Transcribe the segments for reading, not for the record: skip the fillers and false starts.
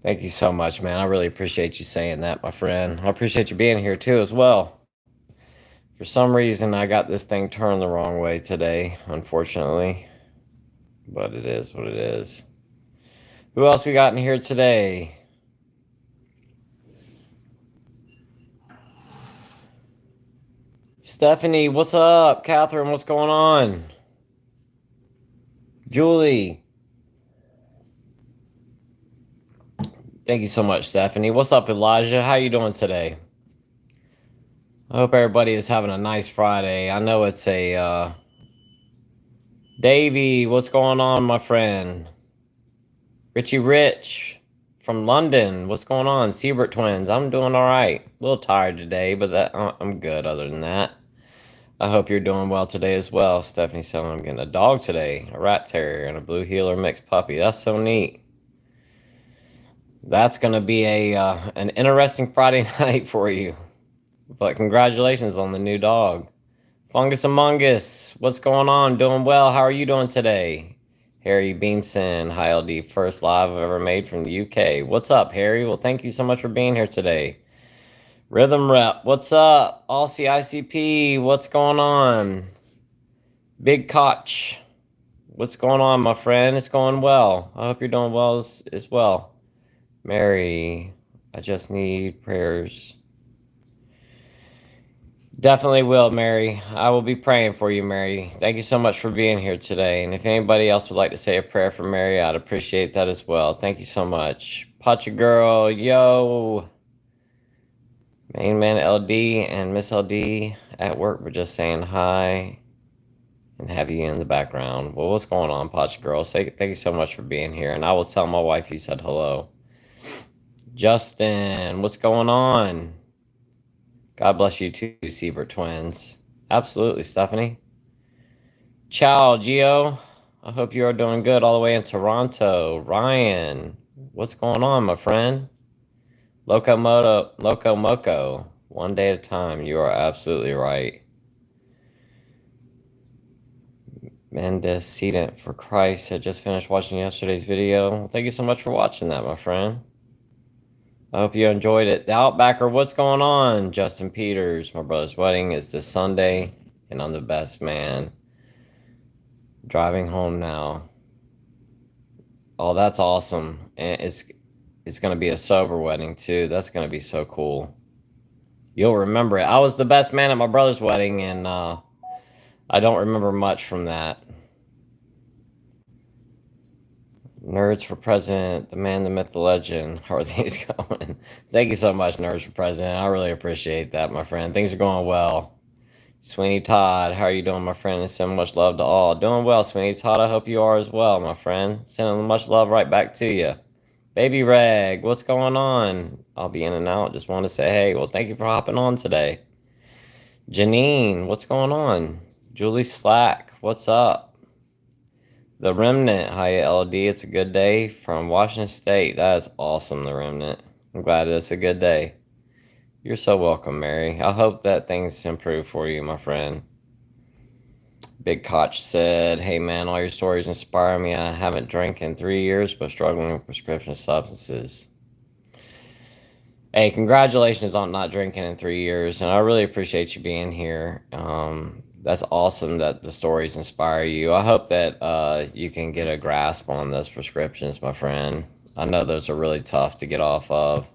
Thank you so much, man. I really appreciate you saying that, my friend. I appreciate you being here too, as well. For some reason, I got this thing turned the wrong way today, unfortunately. But it is what it is. Who else we got in here today? Stephanie, what's up? Catherine, what's going on? Julie, thank you so much, Stephanie. What's up, Elijah? How you doing today? I hope everybody is having a nice Friday. I know it's a Davey, what's going on, my friend? Richie Rich from London, what's going on? Siebert twins, I'm doing all right. A little tired today, but I'm good. Other than that, I hope you're doing well today as well. Stephanie saying I'm getting a dog today, a rat terrier, and a blue heeler mixed puppy. That's so neat. That's gonna be a an interesting Friday night for you. But congratulations on the new dog. Fungus Among Us, what's going on? Doing well. How are you doing today? Harry Beamson, hi LD, first live I've ever made from the UK. What's up, Harry? Well, thank you so much for being here today. Rhythm Rep, what's up? Aussie ICP, what's going on? Big Koch, what's going on, my friend? It's going well. I hope you're doing well as well. Mary, I just need prayers. Definitely will, Mary. I will be praying for you, Mary. Thank you so much for being here today. And if anybody else would like to say a prayer for Mary, I'd appreciate that as well. Thank you so much. Pacha Girl, yo. Main Man LD and Miss LD at work were just saying hi and have you in the background. Well, what's going on, Pacha Girl? Thank you so much for being here. And I will tell my wife you said hello. Justin, what's going on? God bless you too, Siebert twins. Absolutely, Stephanie. Ciao, Gio. I hope you are doing good all the way in Toronto. Ryan, what's going on, my friend? Loco Moco. One day at a time. You are absolutely right. Mendecedent for Christ. I just finished watching yesterday's video. Thank you so much for watching that, my friend. I hope you enjoyed it. The Outbacker, what's going on? Justin Peters, my brother's wedding is this Sunday, and I'm the best man. Driving home now. Oh, that's awesome. And it's going to be a sober wedding, too. That's going to be so cool. You'll remember it. I was the best man at my brother's wedding, and I don't remember much from that. Nerds for President, the man, the myth, the legend. How are things going? Thank you so much, Nerds for President. I really appreciate that, my friend. Things are going well. Sweeney Todd, how are you doing, my friend? And send much love to all. Doing well, Sweeney Todd. I hope you are as well, my friend. Sending much love right back to you. Baby Rag, what's going on? I'll be in and out. Just want to say, hey, well, thank you for hopping on today. Janine, what's going on? Julie Slack, what's up? The Remnant, hi LD, it's a good day from Washington State. That is awesome, The Remnant. I'm glad it's a good day. You're so welcome, Mary. I hope that things improve for you, my friend. Big Koch said, hey man, all your stories inspire me. I haven't drank in 3 years, but struggling with prescription substances. Hey, congratulations on not drinking in 3 years, and I really appreciate you being here. That's awesome that the stories inspire you. I hope that you can get a grasp on those prescriptions, my friend. I know those are really tough to get off of.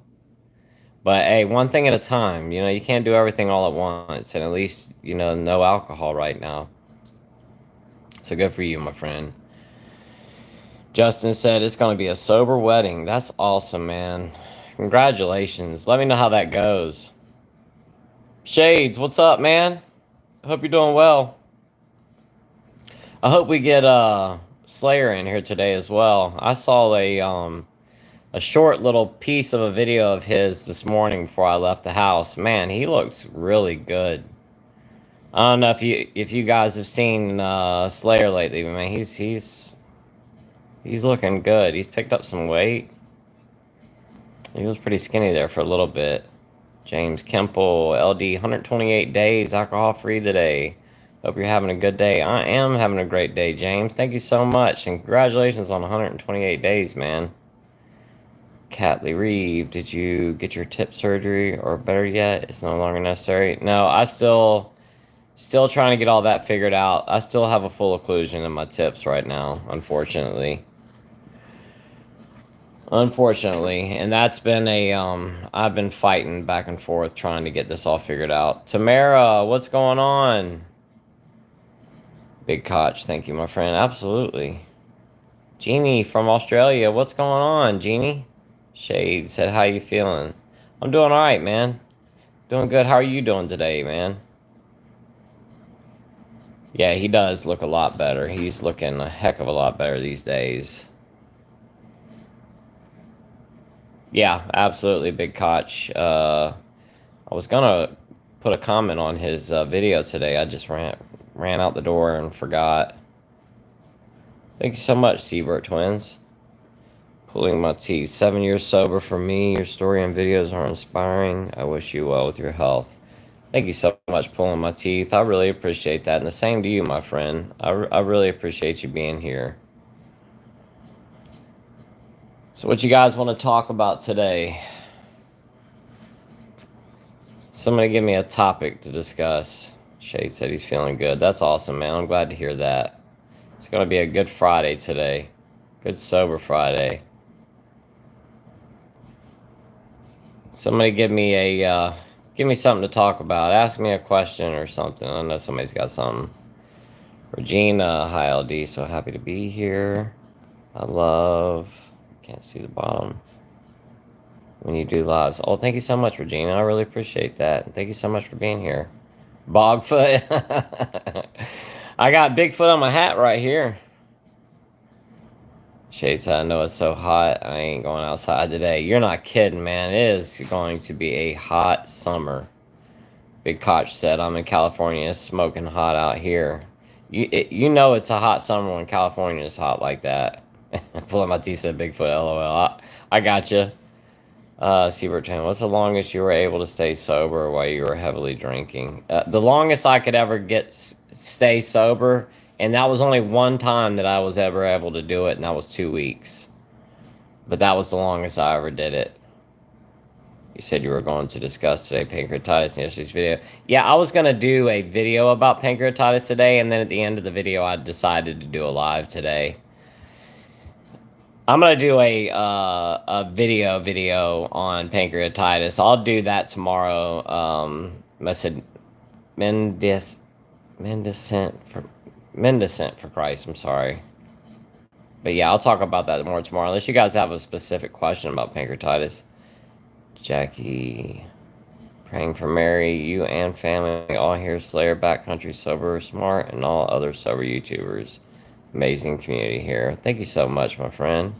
But hey, one thing at a time. You know, you can't do everything all at once, and at least, you know, no alcohol right now. So good for you, my friend. Justin said it's going to be a sober wedding. That's awesome, man. Congratulations. Let me know how that goes. Shades, what's up, man? I hope you're doing well. I hope we get Slayer in here today as well. I saw a short little piece of a video of his this morning before I left the house. Man, he looks really good. I don't know if you guys have seen Slayer lately, but man, he's looking good. He's picked up some weight. He was pretty skinny there for a little bit. James Kemple, LD, 128 days, alcohol-free today. Hope you're having a good day. I am having a great day, James. Thank you so much, and congratulations on 128 days, man. Catley Reeve, did you get your tip surgery, or better yet, it's no longer necessary? No, I still trying to get all that figured out. I still have a full occlusion in my tips right now, unfortunately. Unfortunately, and that's been I've been fighting back and forth trying to get this all figured out. Tamara, what's going on? Big Koch, thank you, my friend. Absolutely. Jeannie from Australia, what's going on, Jeannie? Shade said, how you feeling? I'm doing all right, man. Doing good. How are you doing today, man? Yeah, he does look a lot better. He's looking a heck of a lot better these days. Yeah, absolutely, Big Koch. I was gonna put a comment on his video today. I just ran out the door and forgot. Thank you so much, Severity twins. Pulling my teeth. 7 years sober for me. Your story and videos are inspiring. I wish you well with your health. Thank you so much, pulling my teeth. I really appreciate that. And the same to you, my friend. I really appreciate you being here. So what you guys want to talk about today? Somebody give me a topic to discuss. Shade said he's feeling good. That's awesome, man. I'm glad to hear that. It's going to be a good Friday today. Good sober Friday. Somebody give me something to talk about. Ask me a question or something. I know somebody's got something. Regina, hi LD. So happy to be here. Can't see the bottom when you do lives. Oh, thank you so much, Regina. I really appreciate that. And thank you so much for being here. Bogfoot. I got Bigfoot on my hat right here. Shay said, I know it's so hot. I ain't going outside today. You're not kidding, man. It is going to be a hot summer. Big Koch said, I'm in California. It's smoking hot out here. You know it's a hot summer when California is hot like that. Pulling my teeth, said Bigfoot, LOL. I got you. Seabird 10, what's the longest you were able to stay sober while you were heavily drinking? The longest I could ever stay sober, and that was only one time that I was ever able to do it, and that was 2 weeks. But that was the longest I ever did it. You said you were going to discuss today pancreatitis in yesterday's video. Yeah, I was going to do a video about pancreatitis today, and then at the end of the video, I decided to do a live today. I'm going to do a video on pancreatitis. I'll do that tomorrow. I said Mendicant for Christ, I'm sorry. But yeah, I'll talk about that more tomorrow, unless you guys have a specific question about pancreatitis. Jackie, praying for Mary, you and family, all here, Slayer, Backcountry, Sober, Smart, and all other sober YouTubers. Amazing community here. Thank you so much, my friend.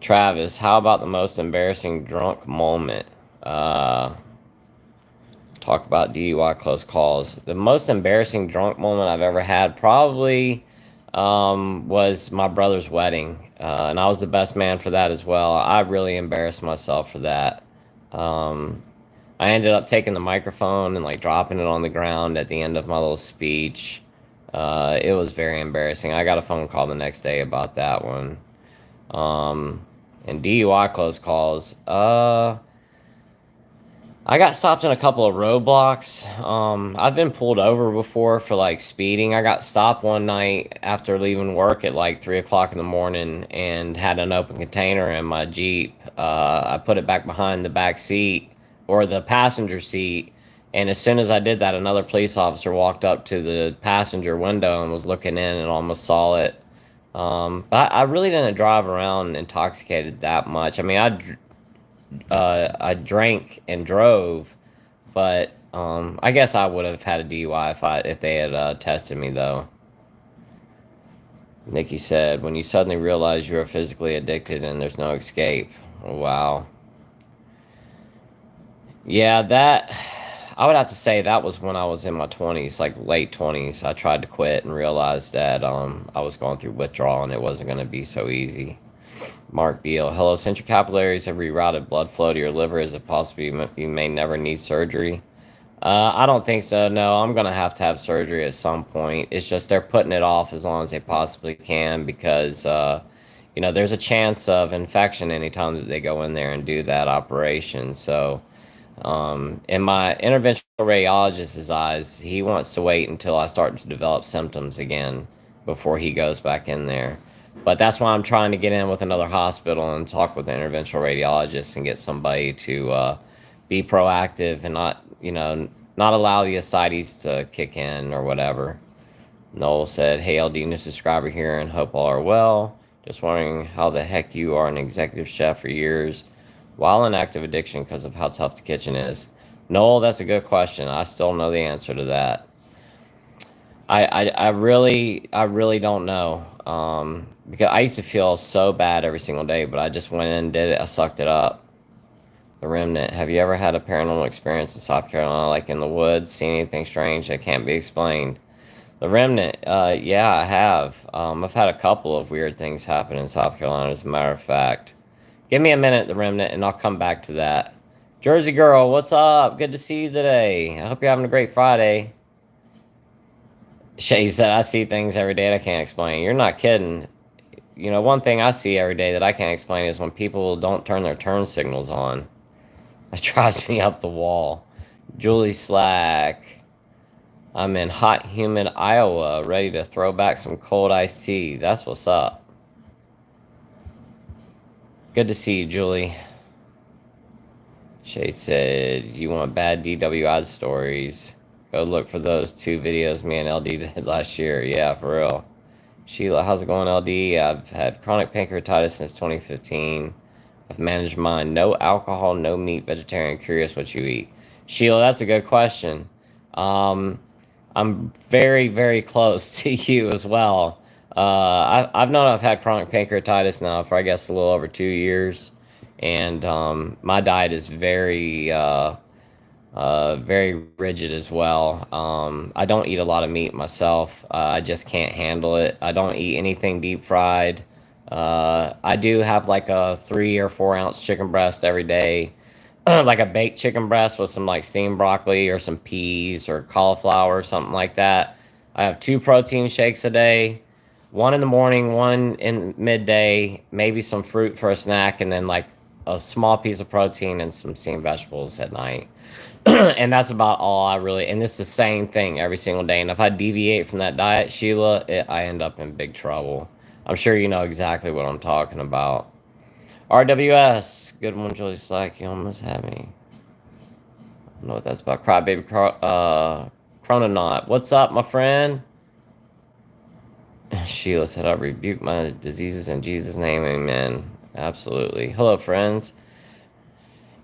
Travis, how about the most embarrassing drunk moment? Talk about DUI close calls. The most embarrassing drunk moment I've ever had probably was my brother's wedding. And I was the best man for that as well. I really embarrassed myself for that. I ended up taking the microphone and like dropping it on the ground at the end of my little speech. It was very embarrassing. I got a phone call the next day about that one. And DUI close calls. I got stopped in a couple of roadblocks. I've been pulled over before for like speeding. I got stopped one night after leaving work at like 3 o'clock in the morning and had an open container in my Jeep. I put it back behind the back seat or the passenger seat. And as soon as I did that, another police officer walked up to the passenger window and was looking in and almost saw it. But I really didn't drive around intoxicated that much. I mean, I drank and drove, but I guess I would have had a DUI if they had tested me, though. Nikki said, when you suddenly realize you are physically addicted and there's no escape. Oh, wow. Yeah, I would have to say that was when I was in my 20s, like late 20s. I tried to quit and realized that I was going through withdrawal and it wasn't going to be so easy. Mark Beal, hello, since your capillaries have rerouted blood flow to your liver, is it possible you may never need surgery? I don't think so, no. I'm going to have surgery at some point. It's just they're putting it off as long as they possibly can because there's a chance of infection anytime that they go in there and do that operation. So, in my interventional radiologist's eyes, he wants to wait until I start to develop symptoms again before he goes back in there. But that's why I'm trying to get in with another hospital and talk with the interventional radiologist and get somebody to be proactive and not allow the ascites to kick in or whatever. Noel said, "Hey, LD, new subscriber here and hope all are well. Just wondering how the heck you are an executive chef for years while in active addiction because of how tough the kitchen is." Noel, that's a good question. I still know the answer to that. I really don't know. Because I used to feel so bad every single day, but I just went in and did it. I sucked it up. The Remnant. Have you ever had a paranormal experience in South Carolina, like in the woods, seen anything strange that can't be explained? The Remnant, yeah, I have. I've had a couple of weird things happen in South Carolina, as a matter of fact. Give me a minute, The Remnant, and I'll come back to that. Jersey Girl, what's up? Good to see you today. I hope you're having a great Friday. Shay said, I see things every day that I can't explain. You're not kidding. One thing I see every day that I can't explain is when people don't turn their turn signals on. That drives me up the wall. Julie Slack. I'm in hot, humid Iowa, ready to throw back some cold iced tea. That's what's up. Good to see you, Julie. Shay said, you want bad DWI stories? Go look for those 2 videos me and LD did last year. Yeah, for real. Sheila, how's it going, LD? I've had chronic pancreatitis since 2015. I've managed mine. No alcohol, no meat, vegetarian. Curious what you eat. Sheila, that's a good question. I'm very, very close to you as well. I've known I've had chronic pancreatitis now for, I guess, a little over 2 years. And my diet is very rigid as well. I don't eat a lot of meat myself. I just can't handle it. I don't eat anything deep fried. I do have like a 3 or 4 ounce chicken breast every day. Like a baked chicken breast with some like steamed broccoli or some peas or cauliflower or something like that. I have 2 protein shakes a day, 1 in the morning, 1 in midday, maybe some fruit for a snack, and then like a small piece of protein and some steamed vegetables at night. And that's about all and it's the same thing every single day. And if I deviate from that diet, Sheila, I end up in big trouble. I'm sure you know exactly what I'm talking about. RWS, good one, Julie Slack. You almost had me. I don't know what that's about. Crybaby Chrononaut. What's up, my friend? Sheila said, I rebuke my diseases in Jesus' name. Amen. Absolutely. Hello, friends.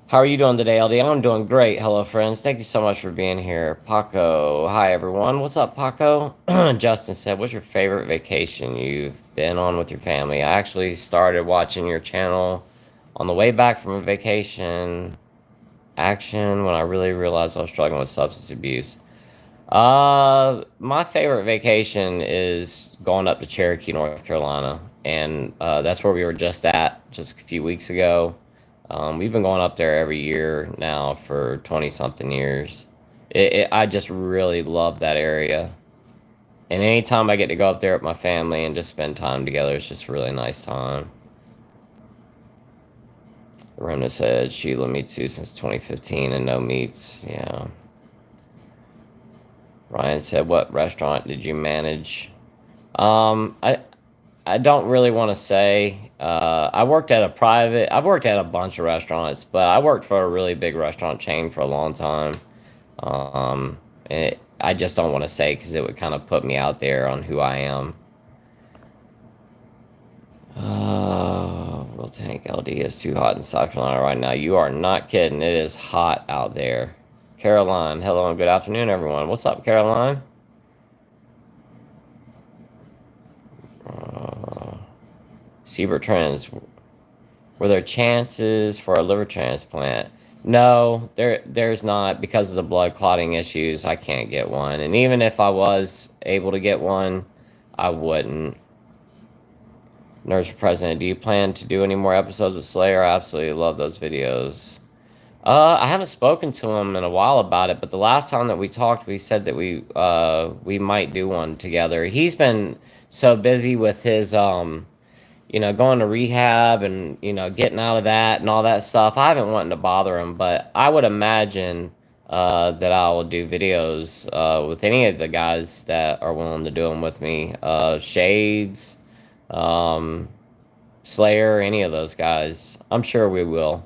How are you doing today, LD? I'm doing great. Hello, friends. Thank you so much for being here. Paco. Hi, everyone. What's up, Paco? Justin said, what's your favorite vacation you've been on with your family? I actually started watching your channel on the way back from a vacation action when I really realized I was struggling with substance abuse. My favorite vacation is going up to Cherokee, North Carolina. And that's where we were just a few weeks ago. We've been going up there every year now for 20-something years. I just really love that area. And anytime I get to go up there with my family and just spend time together, it's just a really nice time. Rona said, Sheila, me too, since 2015 and no meats. Yeah. Ryan said, what restaurant did you manage? I don't really want to say. I've worked at a bunch of restaurants, but I worked for a really big restaurant chain for a long time. I just don't want to say because it would kind of put me out there on who I am. Real Tank LD is too hot in South Carolina right now. You are not kidding. It is hot out there. Caroline, hello and good afternoon, everyone. What's up, Caroline? Siebert trends. Were there chances for a liver transplant? No, there's not. Because of the blood clotting issues, I can't get one. And even if I was able to get one, I wouldn't. Nurse for President, do you plan to do any more episodes with Slayer? I absolutely love those videos. I haven't spoken to him in a while about it, but the last time that we talked, we said that we might do one together. He's been so busy with his going to rehab and, getting out of that and all that stuff. I haven't wanted to bother him, but I would imagine that I will do videos with any of the guys that are willing to do them with me. Shades, um, Slayer, any of those guys. I'm sure we will.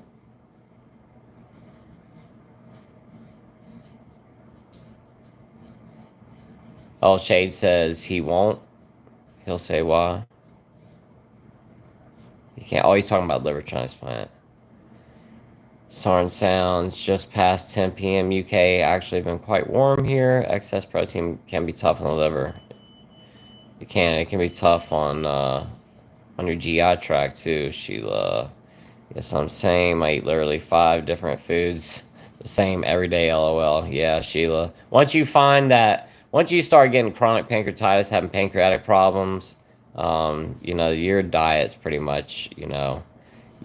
Oh, Shade says he won't. He'll say why. He can't. Oh, he's talking about liver transplant. Sarn Sounds just past 10 p.m. UK. Actually been quite warm here. Excess protein can be tough on the liver. It can. It can be tough on your GI tract too, Sheila. Yes, I'm saying I eat literally 5 different foods the same every day. LOL. Yeah, Sheila. Once you start getting chronic pancreatitis, having pancreatic problems, your diet's pretty much, you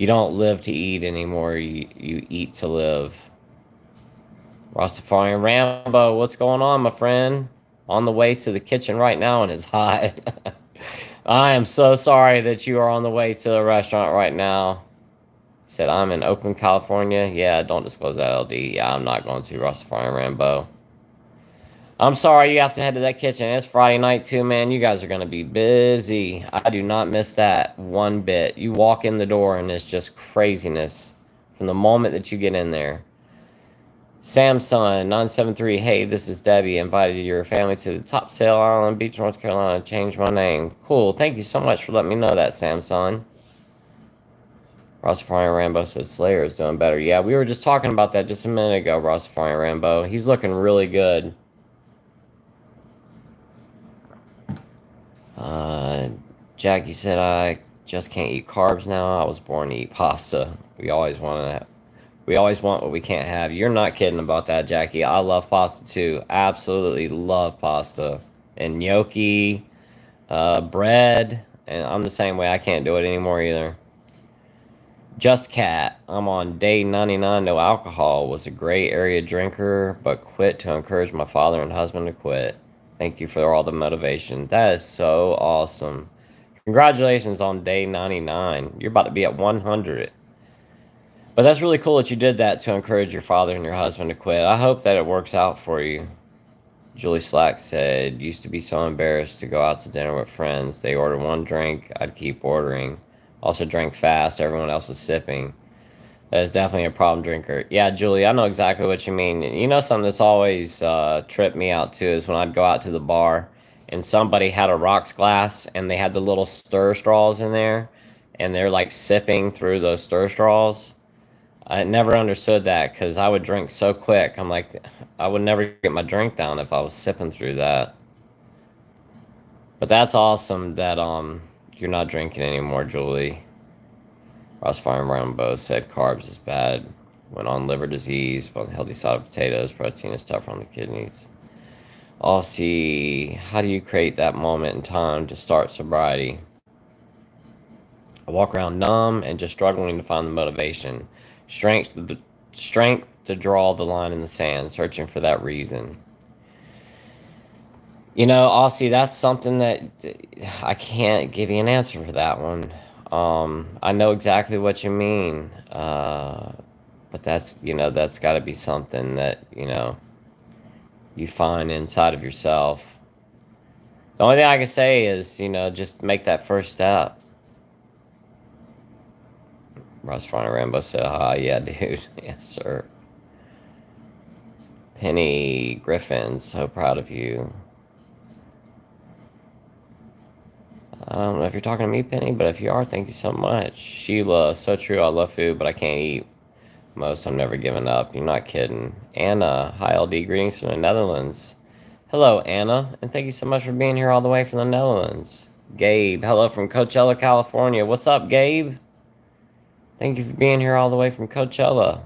don't live to eat anymore. You eat to live. Rastafarian Rambo, what's going on, my friend? On the way to the kitchen right now and it's hot. I am so sorry that you are on the way to the restaurant right now. Said I'm in Oakland, California. Yeah, don't disclose that, LD. Yeah, I'm not going to Rastafarian Rambo. I'm sorry you have to head to that kitchen. It's Friday night too, man. You guys are going to be busy. I do not miss that one bit. You walk in the door and it's just craziness from the moment that you get in there. Samson 973, hey, this is Debbie. Invited your family to the Top Sail Island Beach, North Carolina. Changed my name. Cool. Thank you so much for letting me know that, Samson. Rastafarian Rambo says Slayer is doing better. Yeah, we were just talking about that just a minute ago, Rastafarian Rambo. He's looking really good. Jackie said, I just can't eat carbs now. I was born to eat pasta. We always want what we can't have. You're not kidding about that, Jackie. I love pasta too. Absolutely love pasta. And gnocchi, bread. And I'm the same way. I can't do it anymore either. Just Cat. I'm on day 99, no alcohol. Was a gray area drinker, but quit to encourage my father and husband to quit. Thank you for all the motivation. That is so awesome. Congratulations on day 99. You're about to be at 100. But that's really cool that you did that to encourage your father and your husband to quit. I hope that it works out for you. Julie Slack said, used to be so embarrassed to go out to dinner with friends. They ordered one drink, I'd keep ordering. Also drank fast, everyone else was sipping. That is definitely a problem drinker. Yeah, Julie, I know exactly what you mean. You know something that's always tripped me out too is when I'd go out to the bar and somebody had a rocks glass and they had the little stir straws in there and they're like sipping through those stir straws. I never understood that because I would drink so quick. I'm like, I would never get my drink down if I was sipping through that. But that's awesome that you're not drinking anymore, Julie. Rastafarian Rambo said carbs is bad. Went on liver disease, but on the healthy side of potatoes, protein is tougher on the kidneys. Aussie, how do you create that moment in time to start sobriety? I walk around numb and just struggling to find the motivation. Strength to draw the line in the sand, searching for that reason. Aussie, that's something that I can't give you an answer for that one. I know exactly what you mean, but that's got to be something that, you find inside of yourself. The only thing I can say is, just make that first step. Rastafarian Rambo said, yeah, dude. Yes, sir. Penny Griffin, so proud of you. I don't know if you're talking to me, Penny, but if you are, thank you so much. Sheila, so true. I love food, but I can't eat most. I'm never giving up. You're not kidding. Anna, hi, LD. Greetings from the Netherlands. Hello, Anna, and thank you so much for being here all the way from the Netherlands. Gabe, hello from Coachella, California. What's up, Gabe? Thank you for being here all the way from Coachella.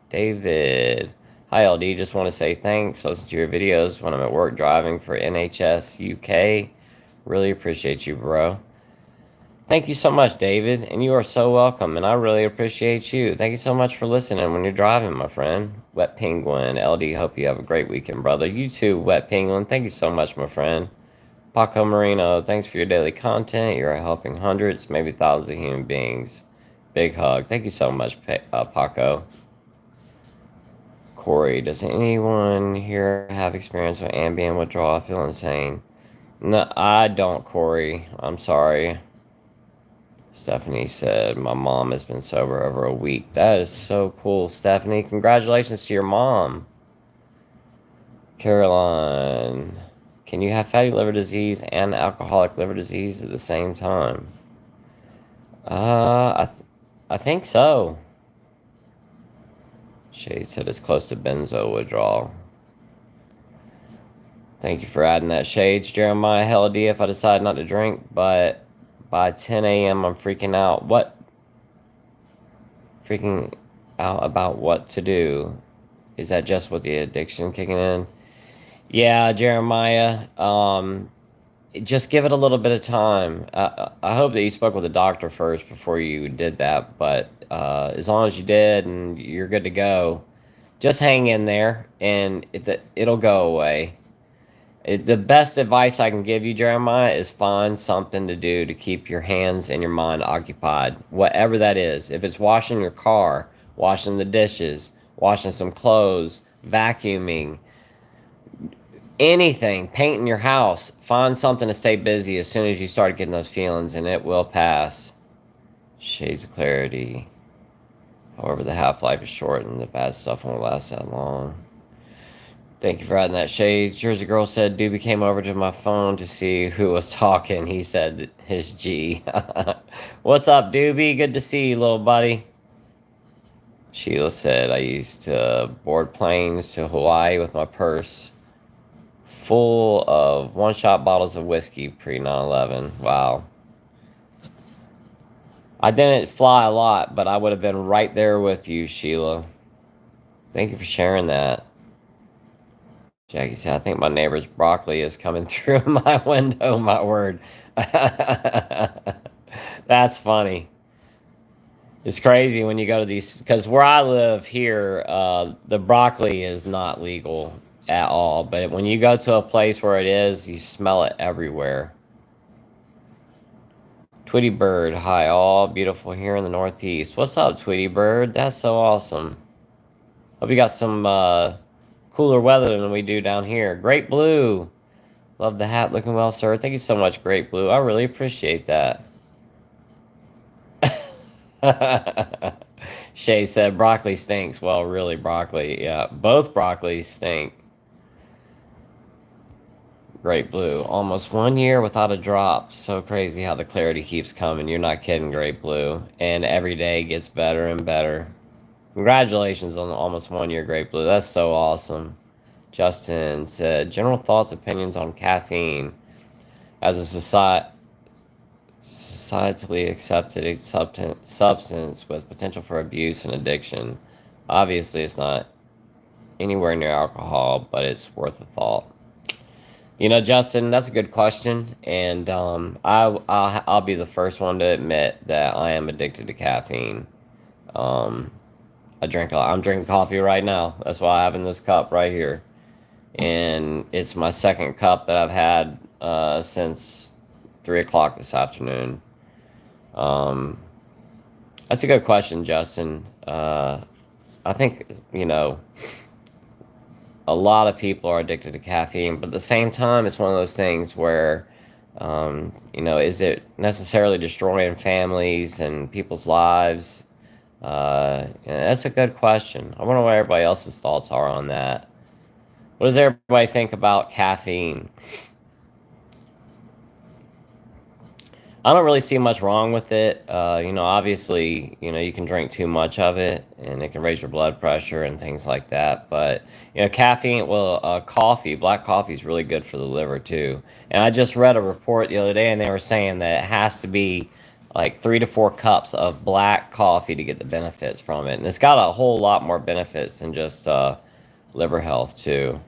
David, hi, LD. Just want to say thanks. Listen to your videos when I'm at work driving for NHS UK. Really appreciate you, bro. Thank you so much, David, and you are so welcome, and I really appreciate you. Thank you so much for listening when you're driving, my friend. Wet Penguin, LD, hope you have a great weekend, brother. You too, Wet Penguin. Thank you so much, my friend. Paco Marino, thanks for your daily content. You're helping hundreds, maybe thousands of human beings. Big hug. Thank you so much, Paco. Corey, does anyone here have experience with Ambien withdrawal? I feel insane. No, I don't, Corey. I'm sorry. Stephanie said, my mom has been sober over a week. That is so cool, Stephanie. Congratulations to your mom. Caroline, can you have fatty liver disease and alcoholic liver disease at the same time? I think so. Shade said it's close to benzo withdrawal. Thank you for adding that, Shades. Jeremiah, hell D if I decide not to drink, but by 10 a.m. I'm freaking out. What? Freaking out about what to do? Is that just with the addiction kicking in? Yeah, Jeremiah. Just give it a little bit of time. I hope that you spoke with a doctor first before you did that. But as long as you did and you're good to go, just hang in there and it'll go away. The best advice I can give you, Jeremiah, is find something to do to keep your hands and your mind occupied, whatever that is. If it's washing your car, washing the dishes, washing some clothes, vacuuming, anything, painting your house, find something to stay busy as soon as you start getting those feelings, and it will pass. Shades of clarity. However, the half-life is short and the bad stuff won't last that long. Thank you for adding that, Shades. Jersey Girl said, Doobie came over to my phone to see who was talking. He said his G. What's up, Doobie? Good to see you, little buddy. Sheila said, I used to board planes to Hawaii with my purse full of one-shot bottles of whiskey pre-9/11. Wow. I didn't fly a lot, but I would have been right there with you, Sheila. Thank you for sharing that. Jackie said, I think my neighbor's broccoli is coming through my window, my word. That's funny. It's crazy when you go to these, because where I live here, the broccoli is not legal at all. But when you go to a place where it is, you smell it everywhere. Tweety Bird, hi all, beautiful here in the Northeast. What's up, Tweety Bird? That's so awesome. Hope you got some cooler weather than we do down here. Great Blue, love the hat, looking well, sir. Thank you so much, Great Blue. I really appreciate that. Shay said broccoli stinks. Well, really, broccoli. Yeah, both broccolis stink. Great Blue. Almost 1 year without a drop. So crazy how the clarity keeps coming. You're not kidding, Great Blue. And every day gets better and better. Congratulations on almost 1 year, Great Blue. That's so awesome. Justin said, general thoughts, opinions on caffeine as a societally accepted substance with potential for abuse and addiction. Obviously, it's not anywhere near alcohol, but it's worth a thought. You know, Justin, that's a good question, and I'll be the first one to admit that I am addicted to caffeine. I'm drinking coffee right now. That's why I have in this cup right here, and it's my second cup that I've had since 3 o'clock this afternoon. That's a good question, Justin. I think, you know, a lot of people are addicted to caffeine, but at the same time, it's one of those things where, you know, is it necessarily destroying families and people's lives? Yeah, that's a good question. I wonder what everybody else's thoughts are on that. What does everybody think about caffeine? I don't really see much wrong with it. You know, obviously, you know, you can drink too much of it and it can raise your blood pressure and things like that. But, you know, caffeine, well, coffee, black coffee is really good for the liver too. And I just read a report the other day and they were saying that it has to be like 3 to 4 cups of black coffee to get the benefits from it. And it's got a whole lot more benefits than just liver health too.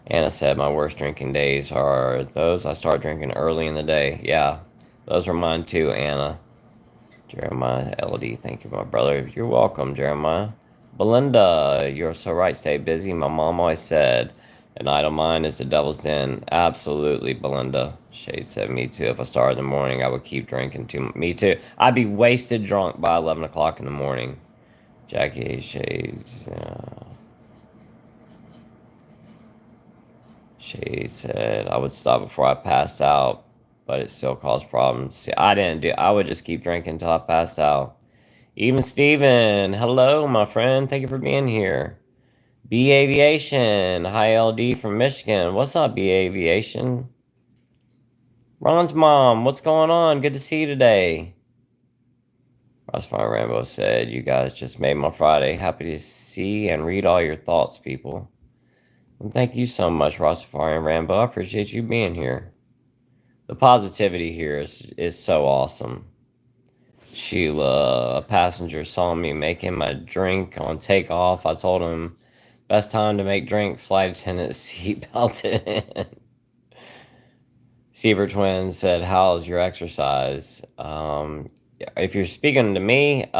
Anna said, my worst drinking days are those I start drinking early in the day. Yeah. Those are mine too, Anna. Jeremiah LD, thank you, my brother. You're welcome, Jeremiah. Belinda, you're so right. Stay busy. My mom always said, An idle mind is the devil's den. Absolutely, Belinda. Shade said, me too. If I started in the morning, I would keep drinking too. Me too. I'd be wasted drunk by 11 o'clock in the morning. Jackie Shades. Shade said, I would stop before I passed out, but it still caused problems. See, I didn't do. I would just keep drinking until I passed out. Even Steven, hello, my friend. Thank you for being here. B Aviation, hi LD from Michigan. What's up, B Aviation? Ron's mom, what's going on? Good to see you today. Rossfire Rambo said, you guys just made my Friday. Happy to see and read all your thoughts, people. And thank you so much, Rossfire Rambo. I appreciate you being here. The positivity here is so awesome. Sheila, a passenger saw me making my drink on takeoff. I told him, best time to make drink, flight attendant seatbelt in. Seaver Twins said, how's your exercise? If you're speaking to me,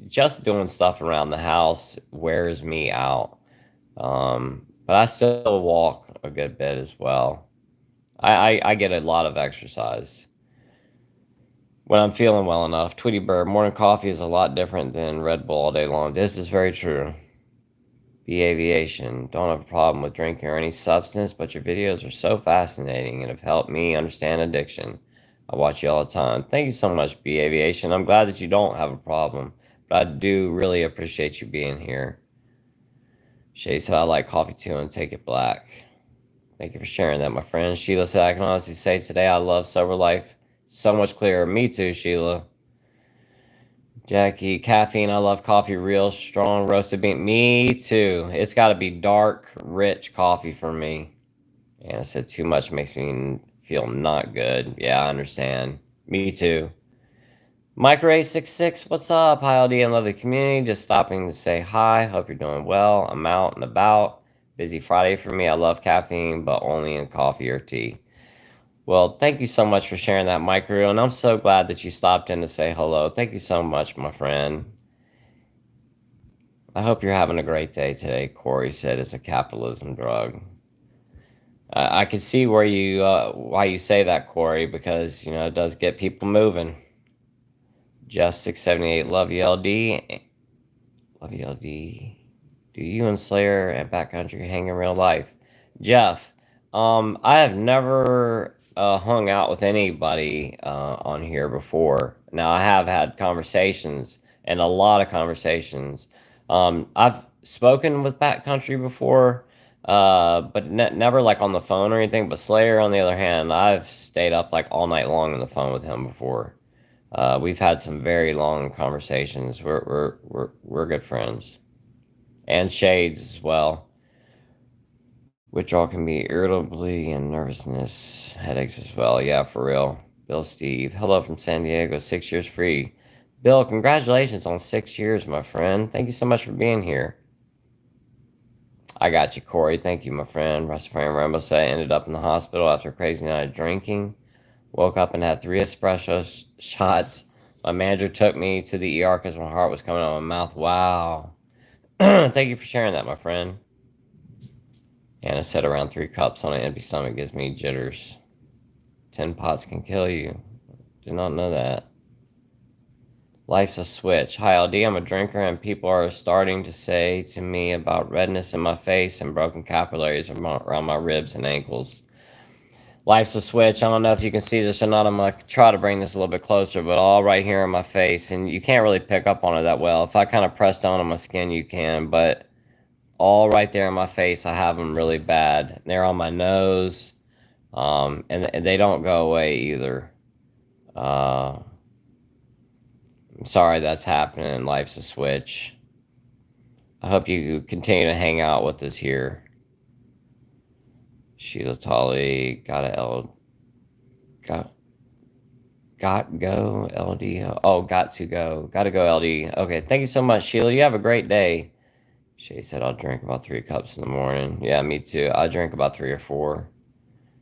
just doing stuff around the house wears me out. But I still walk a good bit as well. I get a lot of exercise when I'm feeling well enough. Tweety Bird, morning coffee is a lot different than Red Bull all day long. This is very true. B Aviation, don't have a problem with drinking or any substance, but your videos are so fascinating and have helped me understand addiction. I watch you all the time. Thank you so much, B Aviation. I'm glad that you don't have a problem, but I do really appreciate you being here. Shay said, I like coffee too and take it black. Thank you for sharing that, my friend. Sheila said, I can honestly say today I love sober life so much clearer. Me too, Sheila. Jackie, caffeine, I love coffee, real strong roasted bean. Me too. It's got to be dark, rich coffee for me. And I said too much makes me feel not good. Yeah, I understand. Me too. Micro866, what's up? Hi, LD and lovely community. Just stopping to say hi. Hope you're doing well. I'm out and about. Busy Friday for me. I love caffeine, but only in coffee or tea. Well, thank you so much for sharing that, Micro, and I'm so glad that you stopped in to say hello. Thank you so much, my friend. I hope you're having a great day today. Corey said it's a capitalism drug. I can see where you why you say that, Corey, because it does get people moving. Jeff 678, love you, LD. Love you, LD. Do you and Slayer and Backcountry hang in real life? Jeff, I have never hung out with anybody on here before. Now, I have had conversations, and a lot of conversations. I've spoken with Backcountry before, but never like on the phone or anything. But Slayer, on the other hand, I've stayed up like all night long on the phone with him before. We've had some very long conversations. We're good friends. And Shades as well. Withdrawal can be irritability and nervousness, headaches as well. Yeah, for real. Bill Steve, hello from San Diego, 6 years free. Bill, congratulations on 6 years, my friend. Thank you so much for being here. I got you, Corey. Thank you, my friend. Rastafarian Rambo said I ended up in the hospital after a crazy night of drinking. Woke up and had 3 espresso shots. My manager took me to the ER because my heart was coming out of my mouth. Wow. Thank you for sharing that, my friend. Anna said around 3 cups on an empty stomach gives me jitters. 10 pots can kill you. Did not know that. Life's a switch. Hi, LD. I'm a drinker, and people are starting to say to me about redness in my face and broken capillaries around my ribs and ankles. Life's a switch. I don't know if you can see this or not. I'm going to try to bring this a little bit closer, but all right here in my face, and you can't really pick up on it that well. If I kind of press down on my skin, you can, but all right there in my face, I have them really bad. They're on my nose, and they don't go away either. I'm sorry that's happening. Life's a switch. I hope you continue to hang out with us here. Sheila Tully, got go LD. Oh, gotta go LD. Okay, thank you so much, Sheila. You have a great day. Shay said I'll drink about 3 cups in the morning. Yeah, me too. I drink about 3 or 4.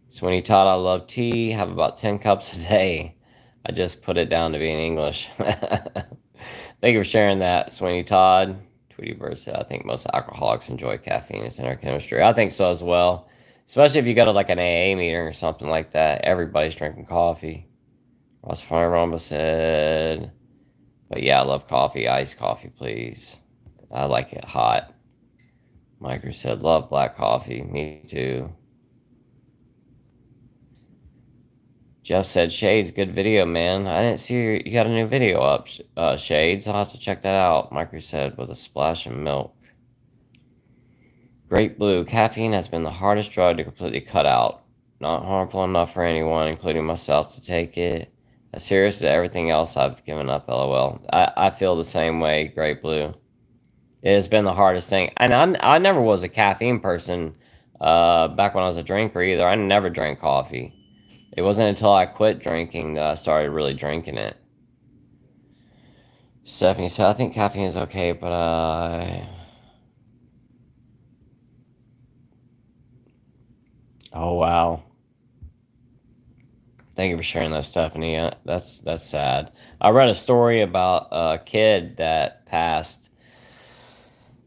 Sweeney Todd, I love tea. Have about 10 cups a day. I just put it down to be in English. Thank you for sharing that, Sweeney Todd. Tweety Bird said, I think most alcoholics enjoy caffeine. It's in our chemistry. I think so as well. Especially if you go to like an AA meeting or something like that. Everybody's drinking coffee. Ross Fire Ramba said, but yeah, I love coffee. Iced coffee, please. I like it hot. Micro said, love black coffee. Me too. Jeff said, Shades, good video, man. I didn't see you got a new video up, Shades. I'll have to check that out. Micro said, with a splash of milk. Great Blue, caffeine has been the hardest drug to completely cut out. Not harmful enough for anyone, including myself, to take it. As serious as everything else I've given up, lol. I feel the same way, Great Blue. It has been the hardest thing. And I never was a caffeine person back when I was a drinker either. I never drank coffee. It wasn't until I quit drinking that I started really drinking it. Stephanie said, I think caffeine is okay, but oh, wow. Thank you for sharing that, Stephanie. That's sad. I read a story about a kid that passed.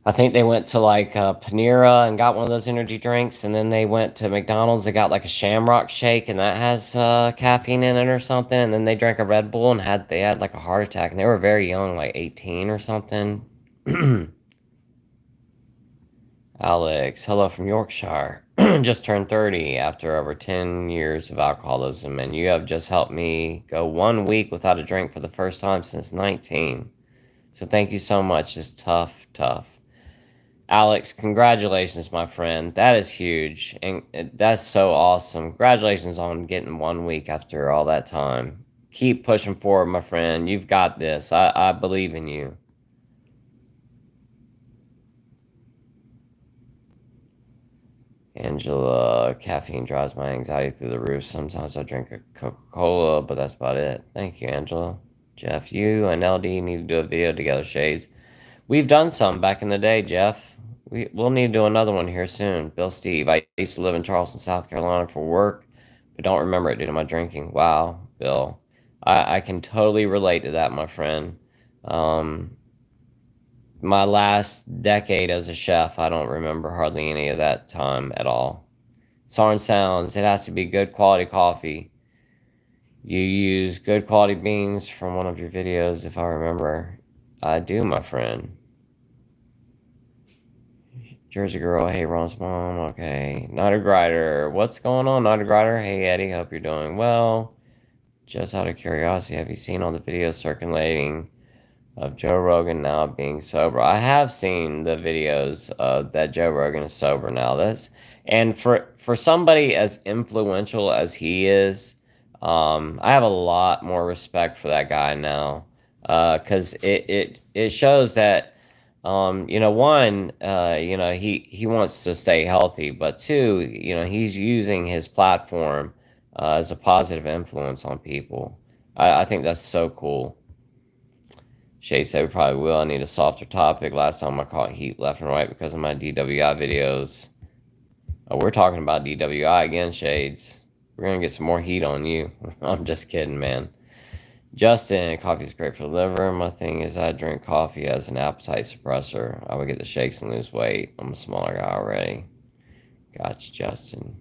I think they went to like Panera and got one of those energy drinks, and then they went to McDonald's and got like a Shamrock Shake, and that has caffeine in it or something. And then they drank a Red Bull and they had like a heart attack, and they were very young, like 18 or something. Alex, hello from Yorkshire. Just turned 30 after over 10 years of alcoholism, and you have just helped me go 1 week without a drink for the first time since 19. So thank you so much. It's tough. Alex, congratulations, my friend. That is huge, and that's so awesome. Congratulations on getting 1 week after all that time. Keep pushing forward, my friend. You've got this. I believe in you. Angela, caffeine drives my anxiety through the roof. Sometimes I drink a Coca-Cola, but that's about it. Thank you, Angela. Jeff, you and LD need to do a video together, Shades. We've done some back in the day, Jeff. We'll need to do another one here soon. Bill Steve, I used to live in Charleston, South Carolina for work, but don't remember it due to my drinking. Wow, Bill. I can totally relate to that, my friend. My last decade as a chef, I don't remember hardly any of that time at all. Sarn Sounds, it has to be good quality coffee. You use good quality beans from one of your videos, if I remember. I do, my friend. Jersey Girl, hey, Ron's mom, okay. Naughty Grider, what's going on, Naughty Grider? Hey, Eddie, hope you're doing well. Just out of curiosity, have you seen all the videos circulating of Joe Rogan now being sober? I have seen the videos that Joe Rogan is sober now. And for somebody as influential as he is, I have a lot more respect for that guy now, because it shows that one, he wants to stay healthy, but two, he's using his platform as a positive influence on people. I think that's so cool. Shay said we probably will. I need a softer topic. Last time I caught heat left and right because of my DWI videos. Oh, we're talking about DWI again, Shades. We're going to get some more heat on you. I'm just kidding, man. Justin, coffee is great for the liver. My thing is I drink coffee as an appetite suppressor. I would get the shakes and lose weight. I'm a smaller guy already. Gotcha, Justin.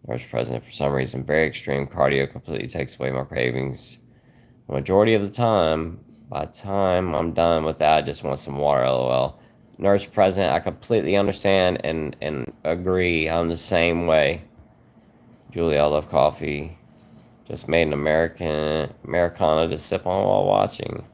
Vice President, for some reason, very extreme cardio completely takes away my cravings. The majority of the time, by the time I'm done with that, I just want some water, lol. Nurse President, I completely understand and agree. I'm the same way. Julie, I love coffee. Just made an Americana to sip on while watching.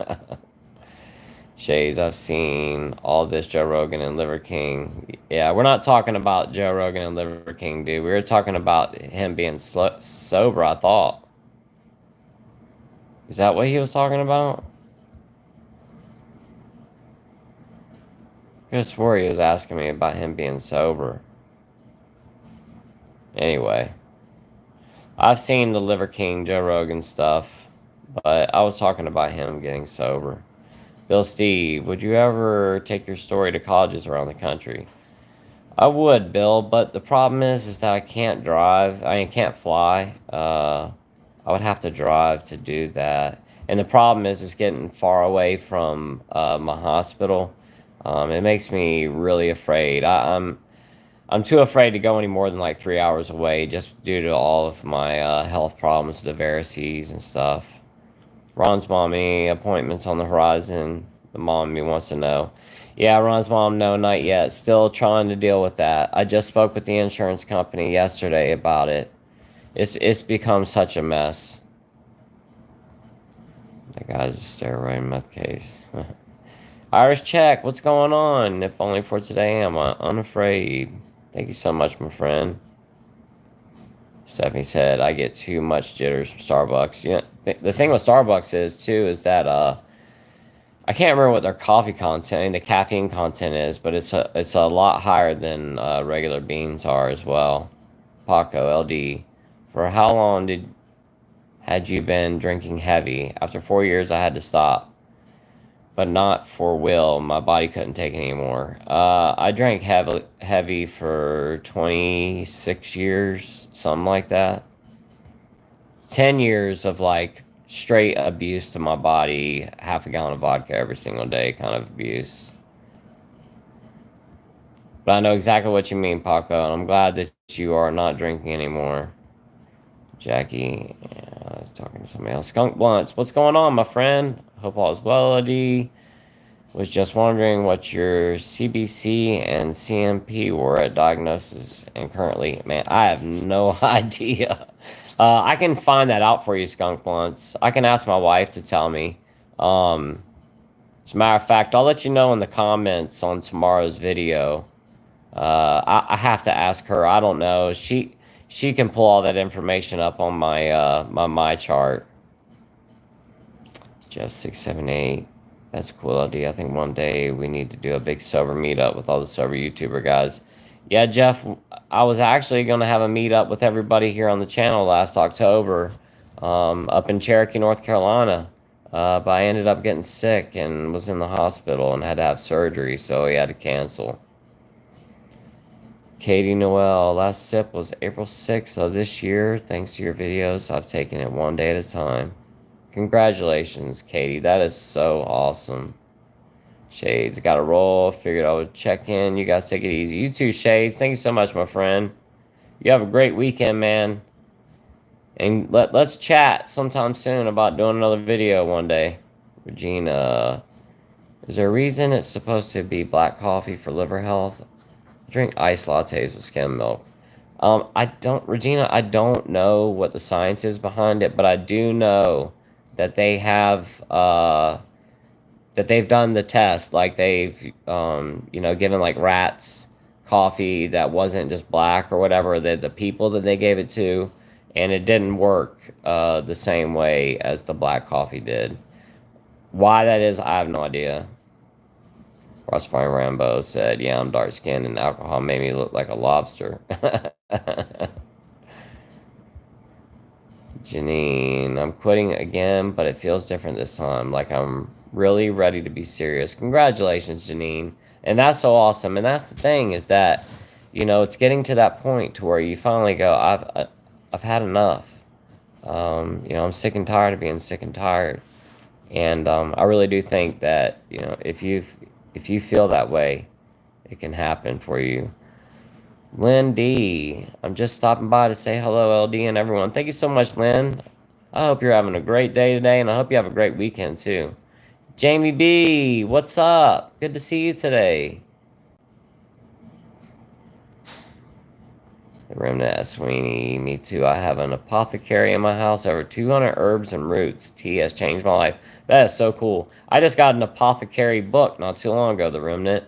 Shades, I've seen all this Joe Rogan and Liver King. Yeah, we're not talking about Joe Rogan and Liver King, dude. We were talking about him being sober, I thought. Is that what he was talking about? I could have swore he was asking me about him being sober. Anyway. I've seen the Liver King, Joe Rogan stuff, but I was talking about him getting sober. Bill Steve, would you ever take your story to colleges around the country? I would, Bill, but the problem is that I can't drive. I can't fly. I would have to drive to do that. And the problem is getting far away from my hospital. It makes me really afraid. I'm too afraid to go any more than like 3 hours away just due to all of my health problems, the varices and stuff. Ron's mommy, appointments on the horizon. The mom me wants to know. Yeah, Ron's mom, no, not yet. Still trying to deal with that. I just spoke with the insurance company yesterday about it. It's become such a mess. That guy's a steroid meth case. Irish check, what's going on? If only for today, am I unafraid? Thank you so much, my friend. Stephanie said, I get too much jitters from Starbucks. Yeah, the thing with Starbucks is that I can't remember what their coffee content and the caffeine content is, but it's a lot higher than regular beans are as well. Paco LD, for how long had you been drinking heavy? After 4 years, I had to stop, but not for will. My body couldn't take it anymore. I drank heavy for 26 years, something like that. 10 years of like straight abuse to my body, half a gallon of vodka every single day kind of abuse. But I know exactly what you mean, Paco, and I'm glad that you are not drinking anymore. Jackie, talking to somebody else. Skunk Blunts, what's going on, my friend? Hope all is well, Eddie. Was just wondering what your CBC and CMP were at diagnosis and currently. Man, I have no idea. I can find that out for you, Skunk Blunts. I can ask my wife to tell me. As a matter of fact, I'll let you know in the comments on tomorrow's video. I have to ask her. I don't know. She can pull all that information up on my chart. Jeff 678. That's a cool idea. I think one day we need to do a big sober meetup with all the sober YouTuber guys. Yeah, Jeff, I was actually going to have a meetup with everybody here on the channel last October, up in Cherokee, North Carolina. But I ended up getting sick and was in the hospital and had to have surgery, so we had to cancel. Katie Noel, last sip was April 6th of this year. Thanks to your videos, I've taken it one day at a time. Congratulations, Katie. That is so awesome. Shades, got to roll. Figured I would check in. You guys take it easy. You too, Shades. Thank you so much, my friend. You have a great weekend, man. And let's chat sometime soon about doing another video one day. Regina, is there a reason it's supposed to be black coffee for liver health? Drink iced lattes with skim milk. Regina, I don't know what the science is behind it, but I do know that they have that they've done the test, like they've given like rats coffee that wasn't just black or whatever, the people that they gave it to, and it didn't work the same way as the black coffee did. Why that is, I have no idea. Crossfire Rambo said, yeah, I'm dark skinned and alcohol made me look like a lobster. Janine, I'm quitting again, but it feels different this time. Like I'm really ready to be serious. Congratulations, Janine. And that's so awesome. And that's the thing is that, it's getting to that point to where you finally go, I've had enough. I'm sick and tired of being sick and tired. And I really do think that, if you feel that way, it can happen for you. Lynn D, I'm just stopping by to say hello, LD and everyone. Thank you so much, Lynn. I hope you're having a great day today, and I hope you have a great weekend, too. Jamie B, what's up? Good to see you today. The Remnant Sweeney, me too. I have an apothecary in my house. Over 200 herbs and roots. Tea has changed my life. That is so cool. I just got an apothecary book not too long ago, The Remnant.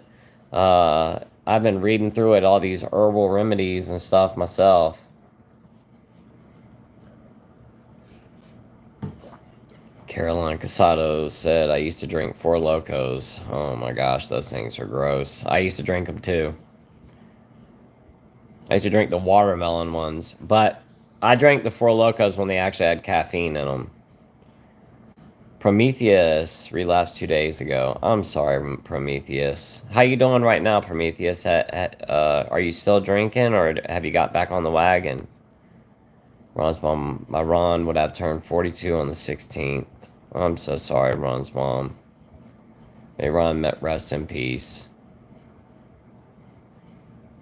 I've been reading through it, all these herbal remedies and stuff myself. Caroline Casado said, I used to drink Four Locos. Oh my gosh, those things are gross. I used to drink them too. I used to drink the watermelon ones, but I drank the Four Locos when they actually had caffeine in them. Prometheus relapsed 2 days ago. I'm sorry, Prometheus. How you doing right now, Prometheus? Are you still drinking, or have you got back on the wagon? Ron's mom, my Ron would have turned 42 on the 16th. I'm so sorry, Ron's mom. May Ron rest in peace.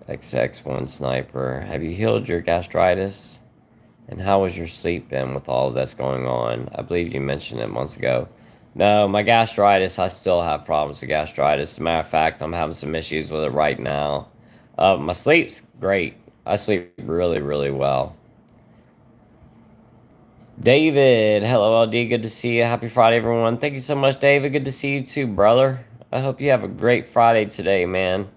XX1 Sniper. Have you healed your gastritis? And how has your sleep been with all that's going on? I believe you mentioned it months ago. No, my gastritis, I still have problems with gastritis. As a matter of fact, I'm having some issues with it right now. My sleep's great. I sleep really, really well. David, hello LD, good to see you. Happy Friday, everyone. Thank you so much, David. Good to see you too, brother. I hope you have a great Friday today, man.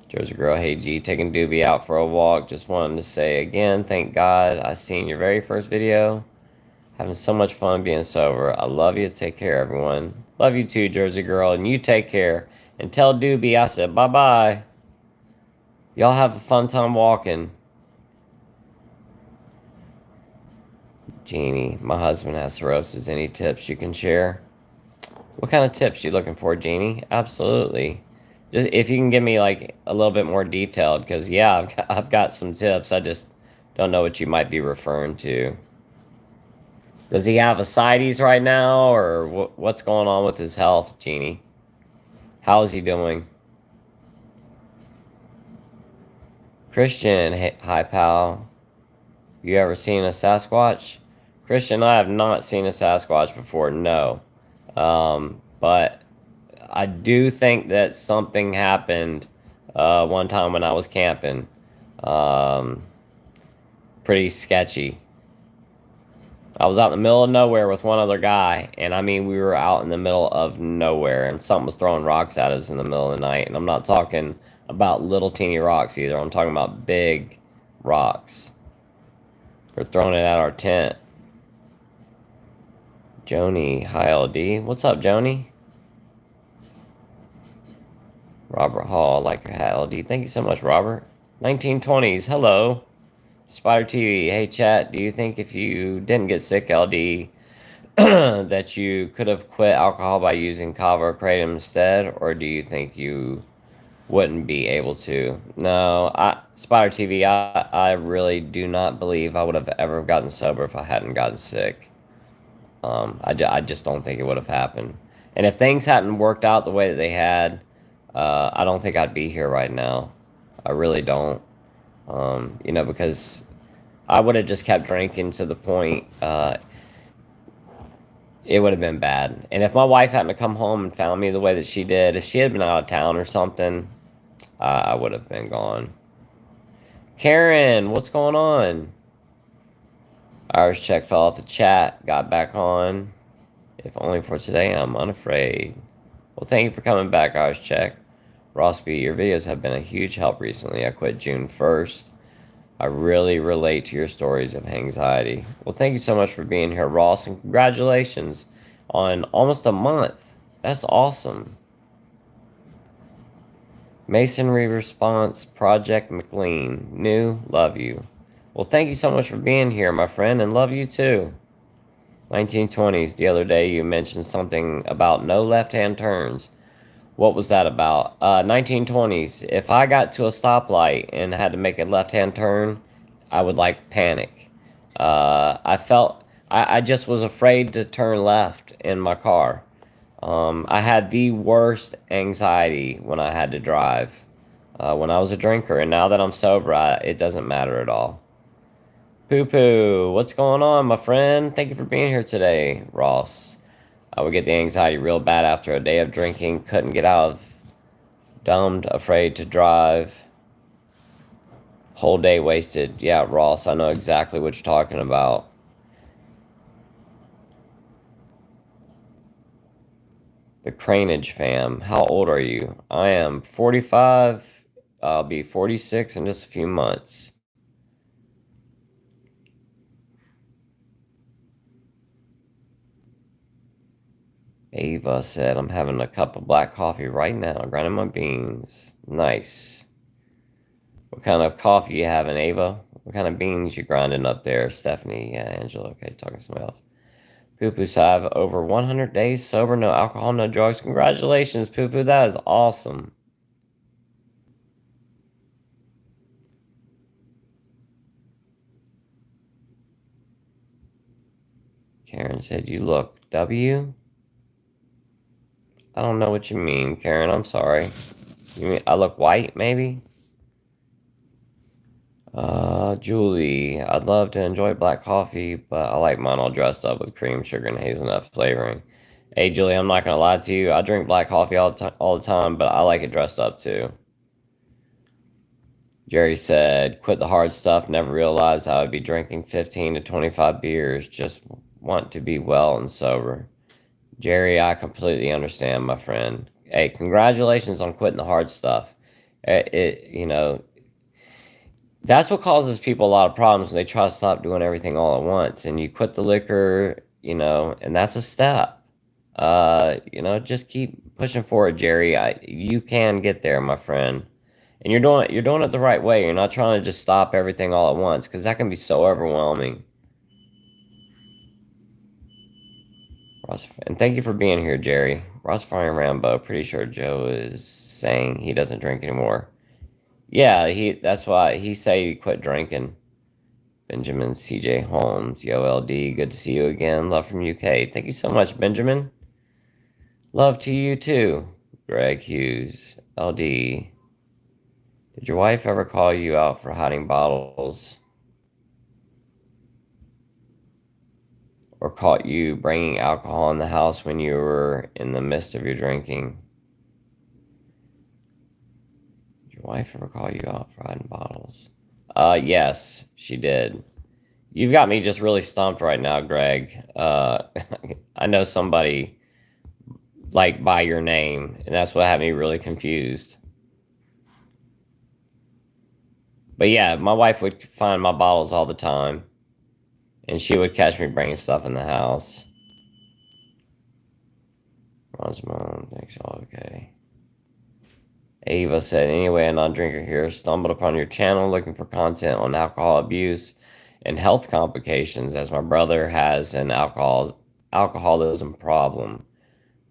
Jersey Girl, hey G, taking Doobie out for a walk. Just wanted to say again, thank God I seen your very first video. Having so much fun being sober. I love you. Take care, everyone. Love you too, Jersey Girl, and you take care. And tell Doobie I said bye-bye. Y'all have a fun time walking. Jeannie, my husband has cirrhosis. Any tips you can share? What kind of tips you looking for, Jeannie? Absolutely. Just if you can give me like a little bit more detailed, because yeah, I've got some tips. I just don't know what you might be referring to. Does he have ascites right now, or what's going on with his health, Jeannie? How is he doing? Christian, hey, hi pal. You ever seen a Sasquatch? Christian, I have not seen a Sasquatch before, no. But I do think that something happened one time when I was camping. Um, Pretty sketchy. I was out in the middle of nowhere with one other guy, and I mean, we were out in the middle of nowhere, and something was throwing rocks at us in the middle of the night. And I'm not talking about little teeny rocks either. I'm talking about big rocks. They're throwing it at our tent. Joni, hi LD. What's up, Joni? Robert Hall, I like your hat, LD. Thank you so much, Robert. 1920s, hello. Spider TV, hey chat, do you think if you didn't get sick, LD, that you could have quit alcohol by using kava or kratom instead, or do you think you wouldn't be able to? No, Spider TV, I really do not believe I would have ever gotten sober if I hadn't gotten sick. I just don't think it would have happened. And if things hadn't worked out the way that they had, I don't think I'd be here right now. I really don't. Because I would have just kept drinking to the point it would have been bad. And if my wife hadn't come home and found me the way that she did, if she had been out of town or something, I would have been gone. Karen, what's going on? Irish check fell off the chat, got back on. If only for today, I'm unafraid. Well, thank you for coming back, Irish check. Ross B, your videos have been a huge help recently. I quit June 1st. I really relate to your stories of anxiety. Well, thank you so much for being here, Ross, and congratulations on almost a month. That's awesome. Masonry Response, Project McLean. New, love you. Well, thank you so much for being here, my friend, and love you too. 1920s, the other day you mentioned something about no left-hand turns. What was that about? 1920s, if I got to a stoplight and had to make a left-hand turn, I would like panic. I just was afraid to turn left in my car. I had the worst anxiety when I had to drive. When I was a drinker, and now that I'm sober, it doesn't matter at all. Poo Poo, what's going on, my friend? Thank you for being here today, Ross. I would get the anxiety real bad after a day of drinking. Couldn't get out of dumbed, afraid to drive. Whole day wasted. Yeah, Ross, I know exactly what you're talking about. The Cranage fam. How old are you? I am 45. I'll be 46 in just a few months. Ava said, I'm having a cup of black coffee right now, grinding my beans. Nice. What kind of coffee you having, Ava? What kind of beans you grinding up there, Stephanie? Yeah, Angela. Okay, talking to somebody else. Poo Poo said, I have over 100 days sober, no alcohol, no drugs. Congratulations, Poo Poo. That is awesome. Karen said, you look W. I don't know what you mean, Karen. I'm sorry. You mean I look white, maybe? Julie, I'd love to enjoy black coffee, but I like mine all dressed up with cream, sugar, and hazelnut flavoring. Hey, Julie, I'm not gonna lie to you. I drink black coffee all the time, but I like it dressed up too. Jerry said, quit the hard stuff, never realized I would be drinking 15 to 25 beers, just want to be well and sober. Jerry, I completely understand, my friend. Hey, congratulations on quitting the hard stuff. You know, that's what causes people a lot of problems when they try to stop doing everything all at once. And you quit the liquor, and that's a step. Just keep pushing forward, Jerry. You can get there, my friend. And you're doing it the right way. You're not trying to just stop everything all at once, because that can be so overwhelming. And thank you for being here, Jerry. Ross Fire Rambo, pretty sure Joe is saying he doesn't drink anymore. Yeah, that's why he said he quit drinking. Benjamin CJ Holmes, Yo LD, good to see you again. Love from UK. Thank you so much, Benjamin. Love to you too. Greg Hughes, LD. Did your wife ever call you out for hiding bottles? Or caught you bringing alcohol in the house when you were in the midst of your drinking? Did your wife ever call you out for hiding bottles? Yes, she did. You've got me just really stumped right now, Greg. I know somebody like by your name, and that's what had me really confused. But yeah, my wife would find my bottles all the time, and she would catch me bringing stuff in the house. Ron's mom thinks all okay. Ava said, anyway, a non-drinker here stumbled upon your channel looking for content on alcohol abuse and health complications, as my brother has an alcoholism problem.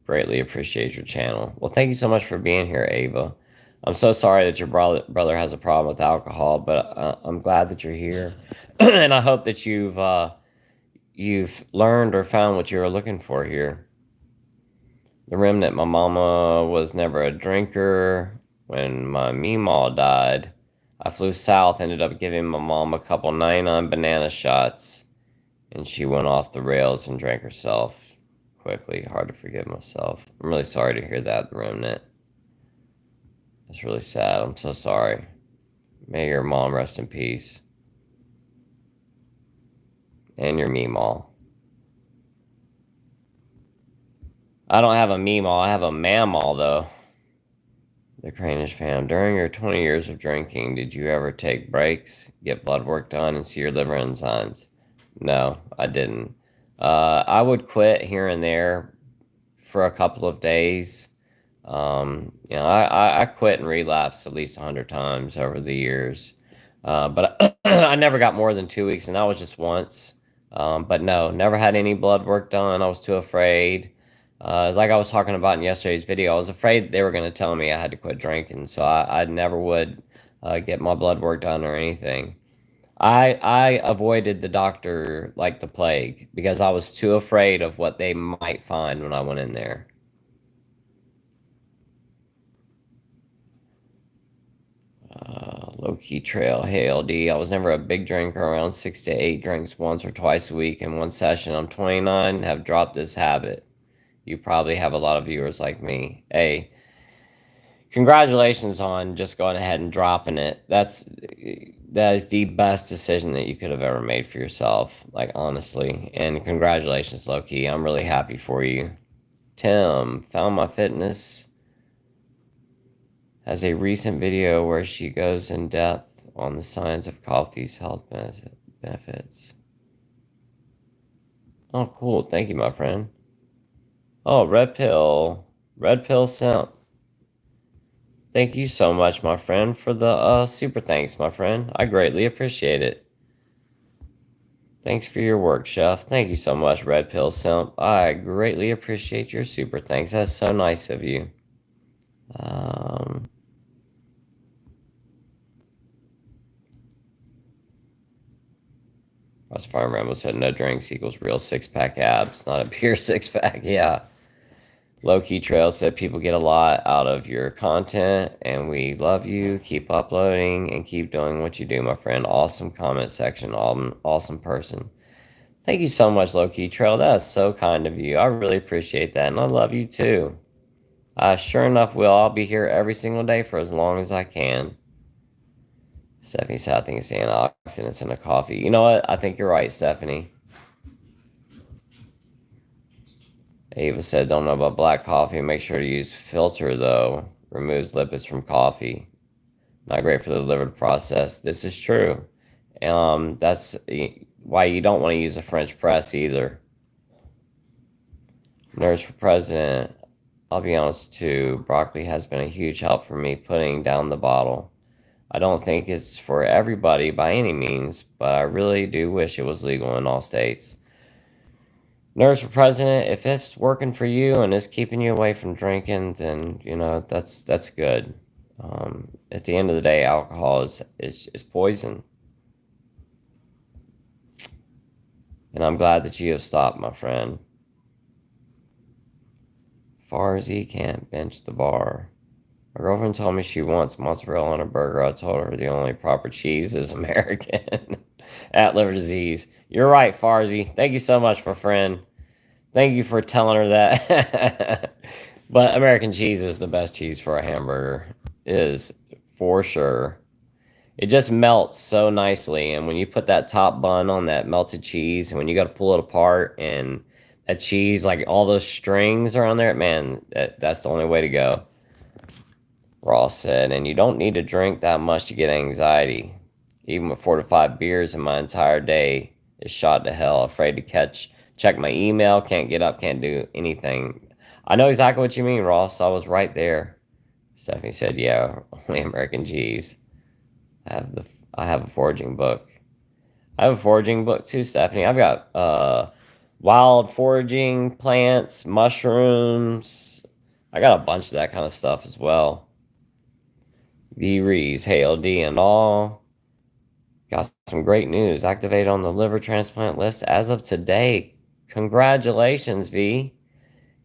Greatly appreciate your channel. Well, thank you so much for being here, Ava. I'm so sorry that your brother has a problem with alcohol, but I'm glad that you're here, and I hope that you've learned or found what you were looking for here. The remnant, my mama was never a drinker. When my meemaw died, I flew south, ended up giving my mom a couple 99 banana shots, and she went off the rails and drank herself quickly. Hard to forgive myself. I'm really sorry to hear that, the remnant. That's really sad. I'm so sorry. May your mom rest in peace. And your meemaw. I don't have a meemaw. I have a mammaw, though. The Cranish fam. During your 20 years of drinking, did you ever take breaks, get blood work done, and see your liver enzymes? No, I didn't. I would quit here and there for a couple of days. I quit and relapsed at least 100 times over the years. But I never got more than 2 weeks, and that was just once. But no, never had any blood work done. I was too afraid. Like I was talking about in yesterday's video, I was afraid they were going to tell me I had to quit drinking, so I never would get my blood work done or anything. I avoided the doctor like the plague because I was too afraid of what they might find when I went in there. Low-key trail. Hey, LD. I was never a big drinker, around 6 to 8 drinks once or twice a week in one session. I'm 29 and have dropped this habit. You probably have a lot of viewers like me. Hey, congratulations on just going ahead and dropping it. That is the best decision that you could have ever made for yourself, like honestly. And congratulations, Loki. I'm really happy for you. Tim, Found My Fitness has a recent video where she goes in depth on the science of coffee's health benefits. Oh, cool. Thank you, my friend. Oh, Red Pill Simp. Thank you so much, my friend, for the super thanks, my friend. I greatly appreciate it. Thanks for your work, Chef. Thank you so much, Red Pill Simp. I greatly appreciate your super thanks. That's so nice of you. Ross Farm Rambo said no drinks equals real six-pack abs, not a pure six-pack. Yeah. Low Key Trail said people get a lot out of your content and we love you. Keep uploading and keep doing what you do, my friend. Awesome comment section. Awesome person. Thank you so much, Low Key Trail. That's so kind of you. I really appreciate that. And I love you too. Sure enough, I'll be here every single day for as long as I can. Stephanie said, I think it's antioxidants in a coffee. You know what? I think you're right, Stephanie. Ava said, don't know about black coffee. Make sure to use filter, though. Removes lipids from coffee. Not great for the liver to process. This is true. That's why you don't want to use a French press either. Nurse for president. I'll be honest, too. Broccoli has been a huge help for me putting down the bottle. I don't think it's for everybody by any means, but I really do wish it was legal in all states. Nurse for president, if it's working for you and it's keeping you away from drinking, then that's good. At the end of the day, alcohol is poison, and I'm glad that you have stopped, my friend. Farzy can't bench the bar. My girlfriend told me she wants mozzarella on her burger. I told her the only proper cheese is American. At liver disease. You're right, Farzy. Thank you so much, my friend. Thank you for telling her that. But American cheese is the best cheese for a hamburger. It is for sure. It just melts so nicely. And when you put that top bun on that melted cheese, and when you got to pull it apart and that cheese, like all those strings are on there, man, that's the only way to go. Ross said, and you don't need to drink that much to get anxiety. Even with 4 to 5 beers in my entire day is shot to hell. Afraid to check my email, can't get up, can't do anything. I know exactly what you mean, Ross. I was right there. Stephanie said, yeah, only American cheese. I have a foraging book. I have a foraging book too, Stephanie. I've got wild foraging plants, mushrooms. I got a bunch of that kind of stuff as well. V-Rees, Hail D and all. Got some great news. Activated on the liver transplant list as of today. Congratulations, V.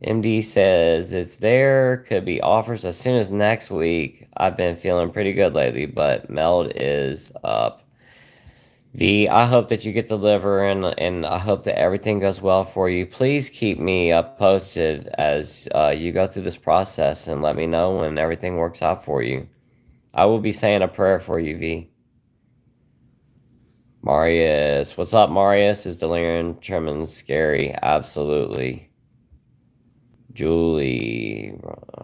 MD says it's there. Could be offers as soon as next week. I've been feeling pretty good lately, but Meld is up. V, I hope that you get the liver and I hope that everything goes well for you. Please keep me posted as you go through this process and let me know when everything works out for you. I will be saying a prayer for you, V. Marius. What's up, Marius? Is delirium tremens scary? Absolutely. Julie.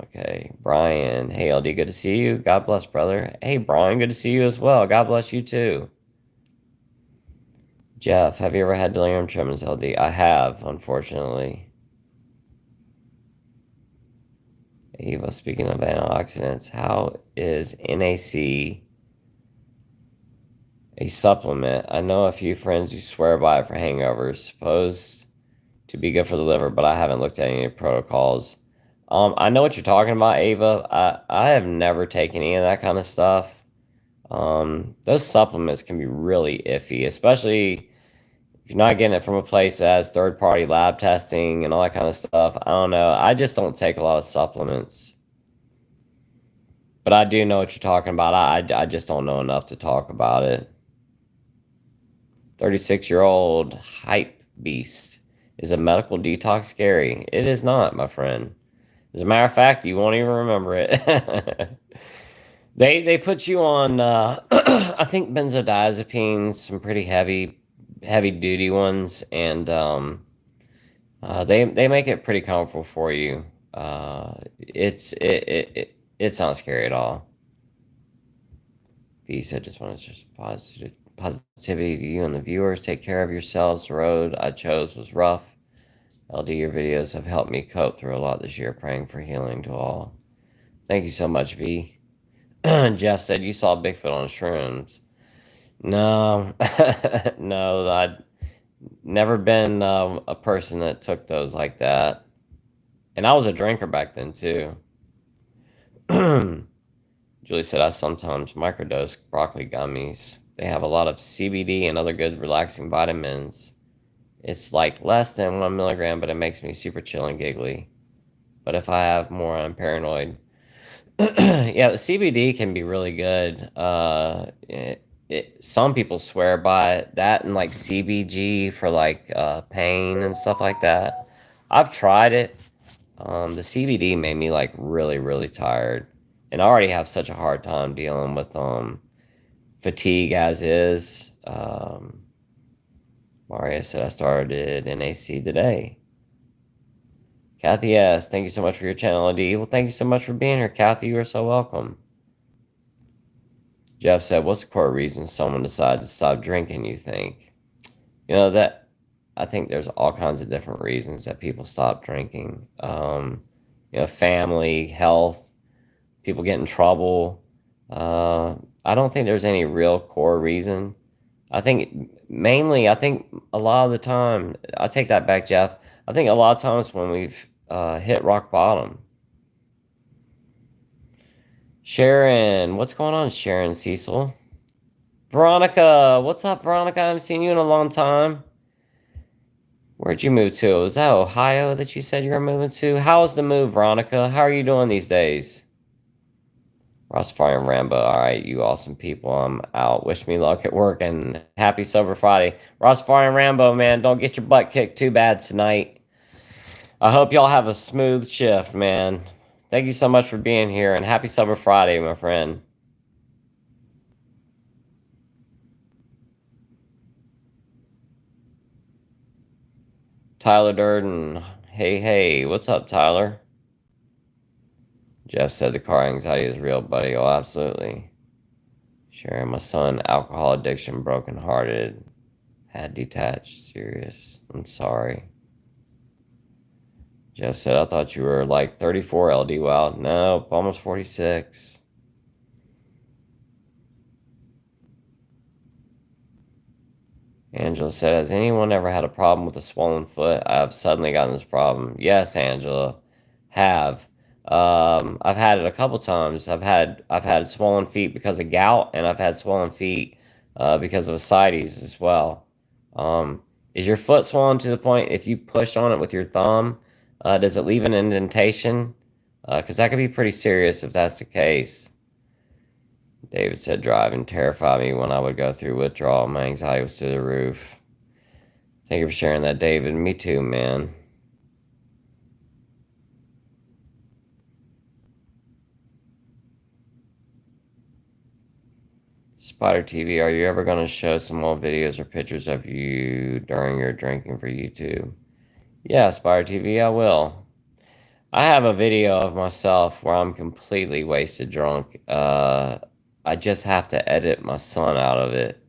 Okay. Brian. Hey, LD, good to see you. God bless, brother. Hey, Brian, good to see you as well. God bless you, too. Jeff, have you ever had delirium tremens, LD? I have, unfortunately. Eva, speaking of antioxidants, how is NAC a supplement? I know a few friends who swear by it for hangovers, supposed to be good for the liver, but I haven't looked at any protocols. I know what you're talking about, Ava. I have never taken any of that kind of stuff. Those supplements can be really iffy, especially if you're not getting it from a place that has third-party lab testing and all that kind of stuff. I don't know. I just don't take a lot of supplements. But I do know what you're talking about. I just don't know enough to talk about it. 36-year-old hype beast. Is a medical detox scary? It is not, my friend. As a matter of fact, you won't even remember it. They put you on, I think, benzodiazepines, some pretty heavy duty ones, and they make it pretty comfortable for you. It's not scary at all. V said, just want to just positivity to you and the viewers. Take care of yourselves. The road I chose was rough. LD, your videos have helped me cope through a lot this year. Praying for healing to all. Thank you so much, V. Jeff said, you saw Bigfoot on shrooms. No, no, I'd never been a person that took those like that. And I was a drinker back then, too. Julie said, I sometimes microdose broccoli gummies. They have a lot of CBD and other good relaxing vitamins. It's like less than 1 milligram, but it makes me super chill and giggly. but if I have more, I'm paranoid. Yeah, the CBD can be really good. Some people swear by it. That and like CBG for like pain and stuff like that. I've tried it. The CBD made me like really, really tired, and I already have such a hard time dealing with fatigue as is. Mario said I started NAC today. Kathy S, thank you so much for your channel, D. Well, thank you so much for being here, Kathy. You are so welcome. Jeff said, what's the core reason someone decides to stop drinking, you think? That I think there's all kinds of different reasons that people stop drinking. Family, health, people get in trouble. I don't think there's any real core reason. I think a lot of the time, I take that back, Jeff. I think a lot of times when we've hit rock bottom. Sharon, what's going on, Sharon Cecil? Veronica, what's up, Veronica? I haven't seen you in a long time. Where'd you move to? Was that Ohio that you said you were moving to? How's the move, Veronica? How are you doing these days? Rastafari and Rambo, all right, you awesome people. I'm out. Wish me luck at work and happy Sober Friday. Rastafari and Rambo, man, don't get your butt kicked too bad tonight. I hope y'all have a smooth shift, man. Thank you so much for being here, and happy Sober Friday, my friend. Tyler Durden, hey, what's up, Tyler? Jeff said the car anxiety is real, buddy. Oh, absolutely. Sharing my son, alcohol addiction, brokenhearted, had detached, serious. I'm sorry. Jeff said, I thought you were like 34 LD. Wow, no, almost 46. Angela said, has anyone ever had a problem with a swollen foot? I've suddenly gotten this problem. Yes, Angela, have. I've had it a couple times. I've had swollen feet because of gout, and I've had swollen feet because of ascites as well. Is your foot swollen to the point if you push on it with your thumb, does it leave an indentation? Because that could be pretty serious if that's the case. David said driving terrified me when I would go through withdrawal. My anxiety was through the roof. Thank you for sharing that, David. Me too, man. Spider TV, are you ever going to show some old videos or pictures of you during your drinking for YouTube? Yeah, Spider TV, I will. I have a video of myself where I'm completely wasted drunk. I just have to edit my son out of it.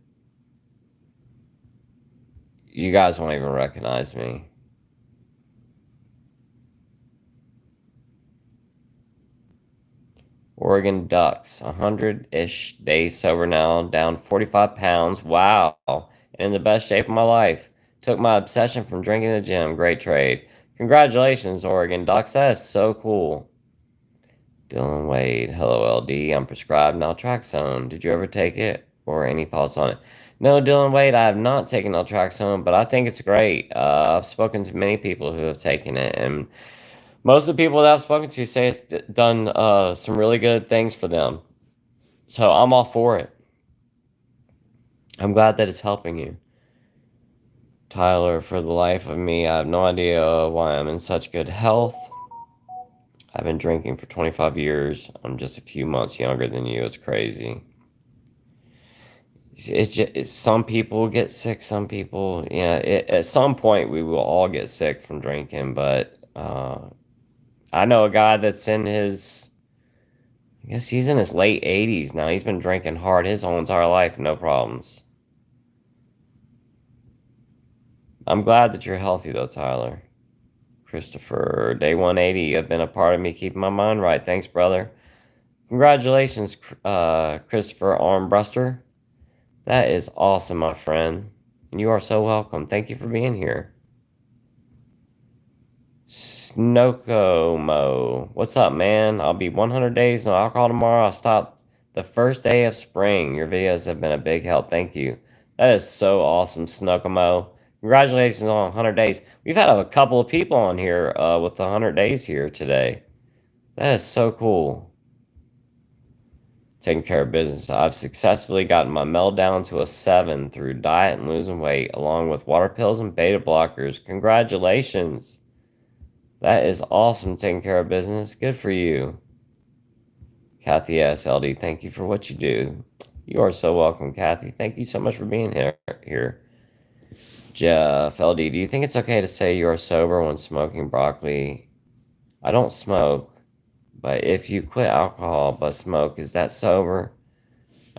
You guys won't even recognize me. Oregon Ducks, 100-ish days sober now, down 45 pounds. Wow. And in the best shape of my life. Took my obsession from drinking to the gym. Great trade. Congratulations, Oregon Ducks. That is so cool. Dylan Wade, hello LD. I'm prescribed naltrexone. Did you ever take it? Or any thoughts on it? No, Dylan Wade, I have not taken naltrexone, but I think it's great. I've spoken to many people who have taken it, and most of the people that I've spoken to say it's done some really good things for them. So I'm all for it. I'm glad that it's helping you. Tyler, for the life of me, I have no idea why I'm in such good health. I've been drinking for 25 years. I'm just a few months younger than you. It's crazy. Some people get sick. Some people, at some point we will all get sick from drinking. But I know a guy that's I guess he's in his late 80s now. He's been drinking hard his whole entire life, no problems. I'm glad that you're healthy though, Tyler. Christopher, day 180, you have been a part of me keeping my mind right. Thanks, brother. Congratulations, Christopher Armbruster. That is awesome, my friend. And you are so welcome. Thank you for being here. Snokomo, what's up, man? I'll be 100 days no alcohol tomorrow. I'll stop the first day of spring. Your videos have been a big help. Thank you. That is so awesome, Snokomo. Congratulations on 100 days. We've had a couple of people on here with the 100 days here today. That is so cool. Taking care of business. I've successfully gotten my meltdown to a 7 through diet and losing weight, along with water pills and beta blockers. Congratulations. That is awesome, taking care of business. Good for you. Kathy S. LD, thank you for what you do. You are so welcome, Kathy. Thank you so much for being here. Jeff LD, do you think it's okay to say you are sober when smoking broccoli? I don't smoke, but if you quit alcohol but smoke, is that sober?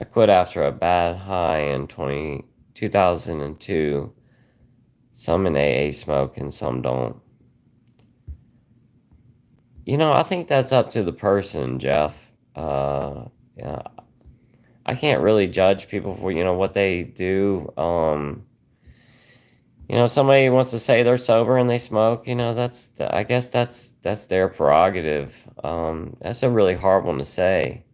I quit after a bad high in 2002. Some in AA smoke and some don't. I think that's up to the person, Jeff. Yeah, I can't really judge people for, what they do. Somebody wants to say they're sober and they smoke, I guess that's their prerogative. That's a really hard one to say.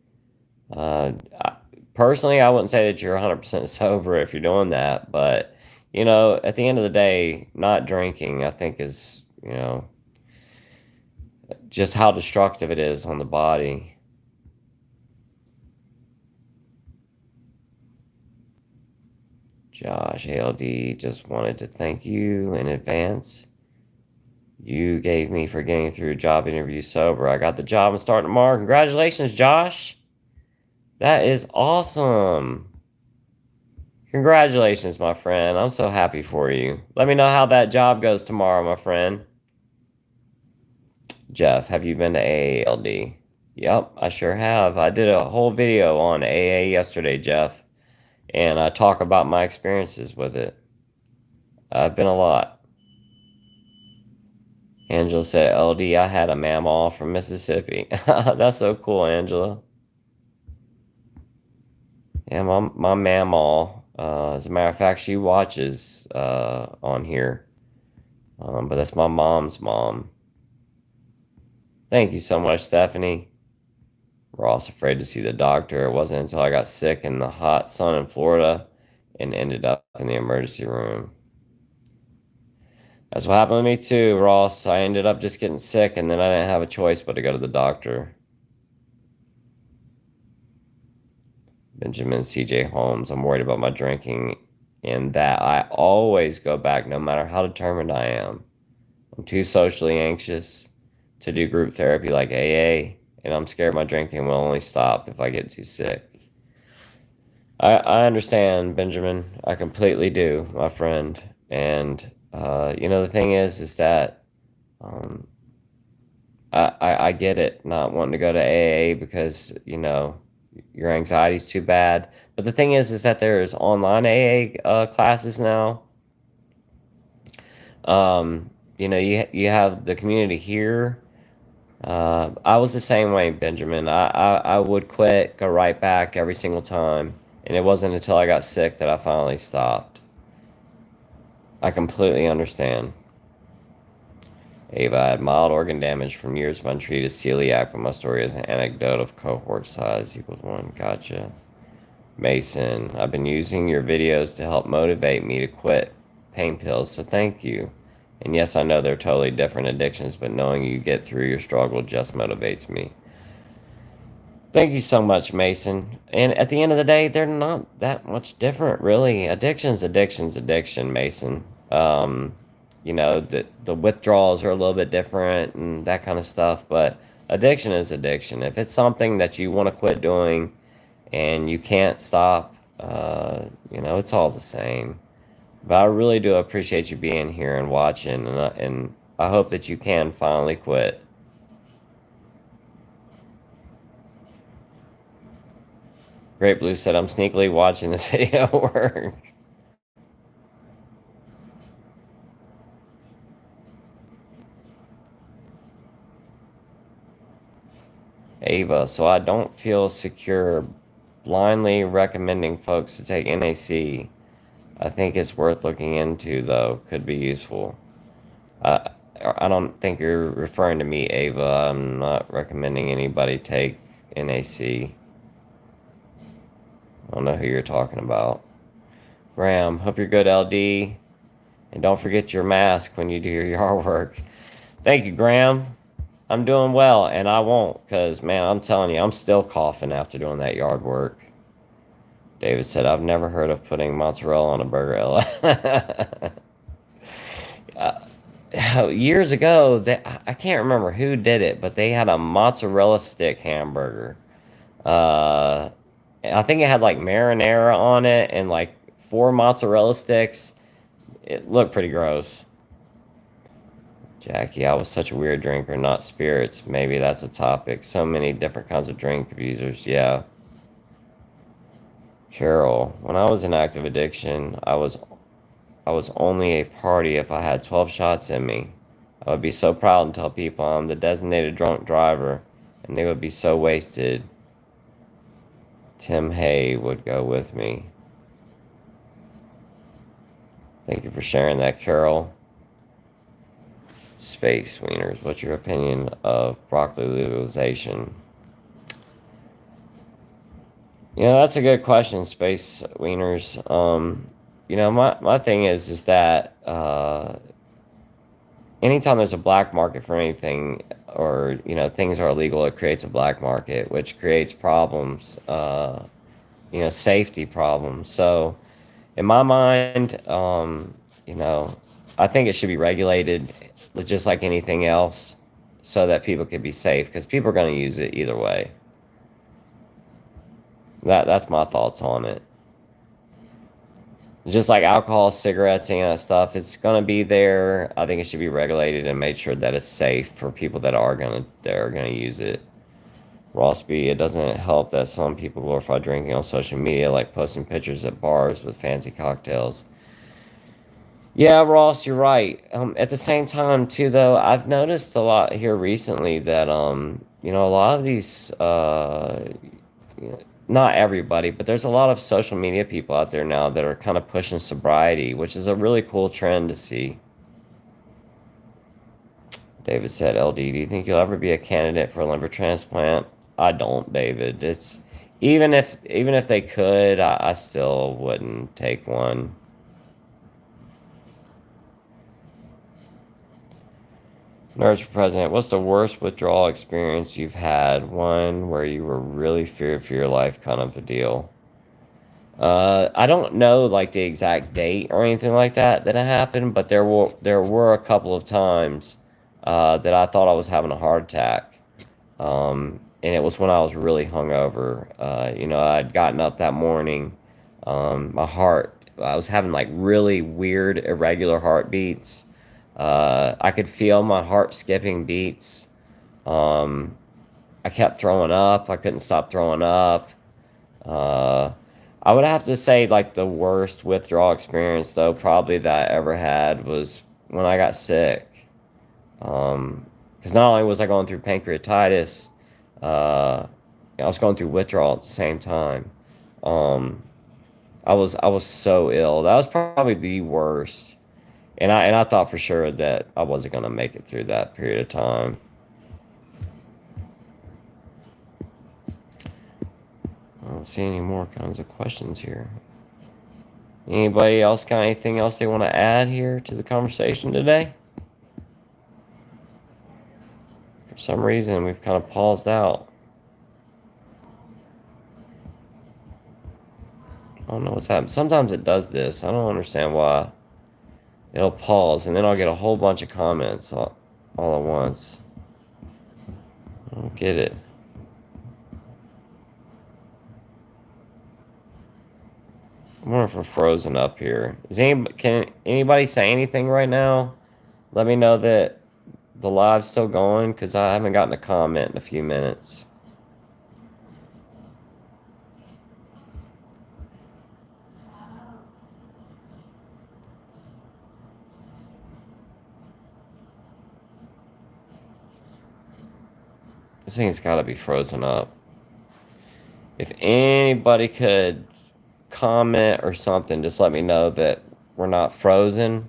Personally, I wouldn't say that you're 100% sober if you're doing that, but, at the end of the day, not drinking, I think is, just how destructive it is on the body. Josh ALD, just wanted to thank you in advance. You gave me for getting through a job interview sober. I got the job and starting tomorrow. Congratulations, Josh. That is awesome. Congratulations, my friend. I'm so happy for you. Let me know how that job goes tomorrow, my friend. Jeff, have you been to AALD? Yep, I sure have. I did a whole video on AA yesterday, Jeff. And I talk about my experiences with it. I've been a lot. Angela said, LD, I had a mamaw from Mississippi. That's so cool, Angela. Yeah, my mamaw, as a matter of fact, she watches on here. But that's my mom's mom. Thank you so much, Stephanie. Ross, afraid to see the doctor. It wasn't until I got sick in the hot sun in Florida and ended up in the emergency room. That's what happened to me too, Ross. I ended up just getting sick and then I didn't have a choice but to go to the doctor. Benjamin CJ Holmes, I'm worried about my drinking and that I always go back no matter how determined I am. I'm too socially anxious to do group therapy like AA. And I'm scared my drinking will only stop if I get too sick. I understand, Benjamin. I completely do, my friend. And, the thing is that I get it, not wanting to go to AA because, your anxiety's too bad. But the thing is that there's online AA classes now. You have the community here. I was the same way, Benjamin. I would quit, go right back every single time. And it wasn't until I got sick that I finally stopped. I completely understand. Ava, I had mild organ damage from years of untreated celiac, but my story is an anecdote of cohort size equals 1. Gotcha. Mason, I've been using your videos to help motivate me to quit pain pills, so thank you. And yes, I know they're totally different addictions, but knowing you get through your struggle just motivates me. Thank you so much, Mason. And at the end of the day, they're not that much different, really. Addiction's addiction, Mason. The withdrawals are a little bit different and that kind of stuff, but addiction is addiction. If it's something that you want to quit doing and you can't stop, it's all the same. But I really do appreciate you being here and watching, and I hope that you can finally quit. Great Blue said, I'm sneakily watching this video work. Ava, so I don't feel secure blindly recommending folks to take NAC. I think it's worth looking into, though. Could be useful. I don't think you're referring to me, Ava. I'm not recommending anybody take NAC. I don't know who you're talking about. Graham, hope you're good, LD. And don't forget your mask when you do your yard work. Thank you, Graham. I'm doing well, and I won't, because, man, I'm telling you, I'm still coughing after doing that yard work. David said, I've never heard of putting mozzarella on a burger. Years ago, I can't remember who did it, but they had a mozzarella stick hamburger. Uh, I think it had like marinara on it and like 4 mozzarella sticks. It looked pretty gross. Jackie, I was such a weird drinker, not spirits. Maybe that's a topic. So many different kinds of drink abusers. Yeah. Carol, when I was in active addiction, I was only a party if I had 12 shots in me. I would be so proud and tell people I'm the designated drunk driver, and they would be so wasted. Tim Hay would go with me. Thank you for sharing that, Carol. Space Wieners, what's your opinion of broccoli legalization? That's a good question, Space Wieners. My thing is that anytime there's a black market for anything, or things are illegal, it creates a black market, which creates problems, safety problems. So in my mind, I think it should be regulated just like anything else, so that people can be safe, because people are going to use it either way. That's my thoughts on it. Just like alcohol, cigarettes, and that stuff, it's gonna be there. I think it should be regulated and made sure that it's safe for people that are gonna use it. Ross B, it doesn't help that some people glorify drinking on social media, like posting pictures at bars with fancy cocktails. Yeah, Ross, you're right. At the same time, too, though, I've noticed a lot here recently that a lot of these not everybody, but there's a lot of social media people out there now that are kind of pushing sobriety, which is a really cool trend to see. David said, LD, do you think you'll ever be a candidate for a liver transplant? I don't, David. It's even if they could, I still wouldn't take one. Nerds for President, what's the worst withdrawal experience you've had? One where you were really feared for your life, kind of a deal. I don't know like the exact date or anything like that it happened, but there were a couple of times that I thought I was having a heart attack, and it was when I was really hungover. I'd gotten up that morning. I was having like really weird, irregular heartbeats. I could feel my heart skipping beats. Um, I kept throwing up. I couldn't stop throwing up. Uh, I would have to say, like, the worst withdrawal experience, though, probably that I ever had was when I got sick. Because not only was I going through pancreatitis, uh, I was going through withdrawal at the same time. Um, I was so ill. That was probably the worst. And I thought for sure that I wasn't gonna make it through that period of time. I don't see any more kinds of questions here. Anybody else got anything else they want to add here to the conversation today? For some reason, we've kind of paused out. I don't know what's happening. Sometimes it does this. I don't understand why. It'll pause, and then I'll get a whole bunch of comments all at once. I don't get it. I wonder if we're frozen up here. Can anybody say anything right now? Let me know that the live's still going, because I haven't gotten a comment in a few minutes. This thing's got to be frozen up. If anybody could comment or something, just let me know that we're not frozen.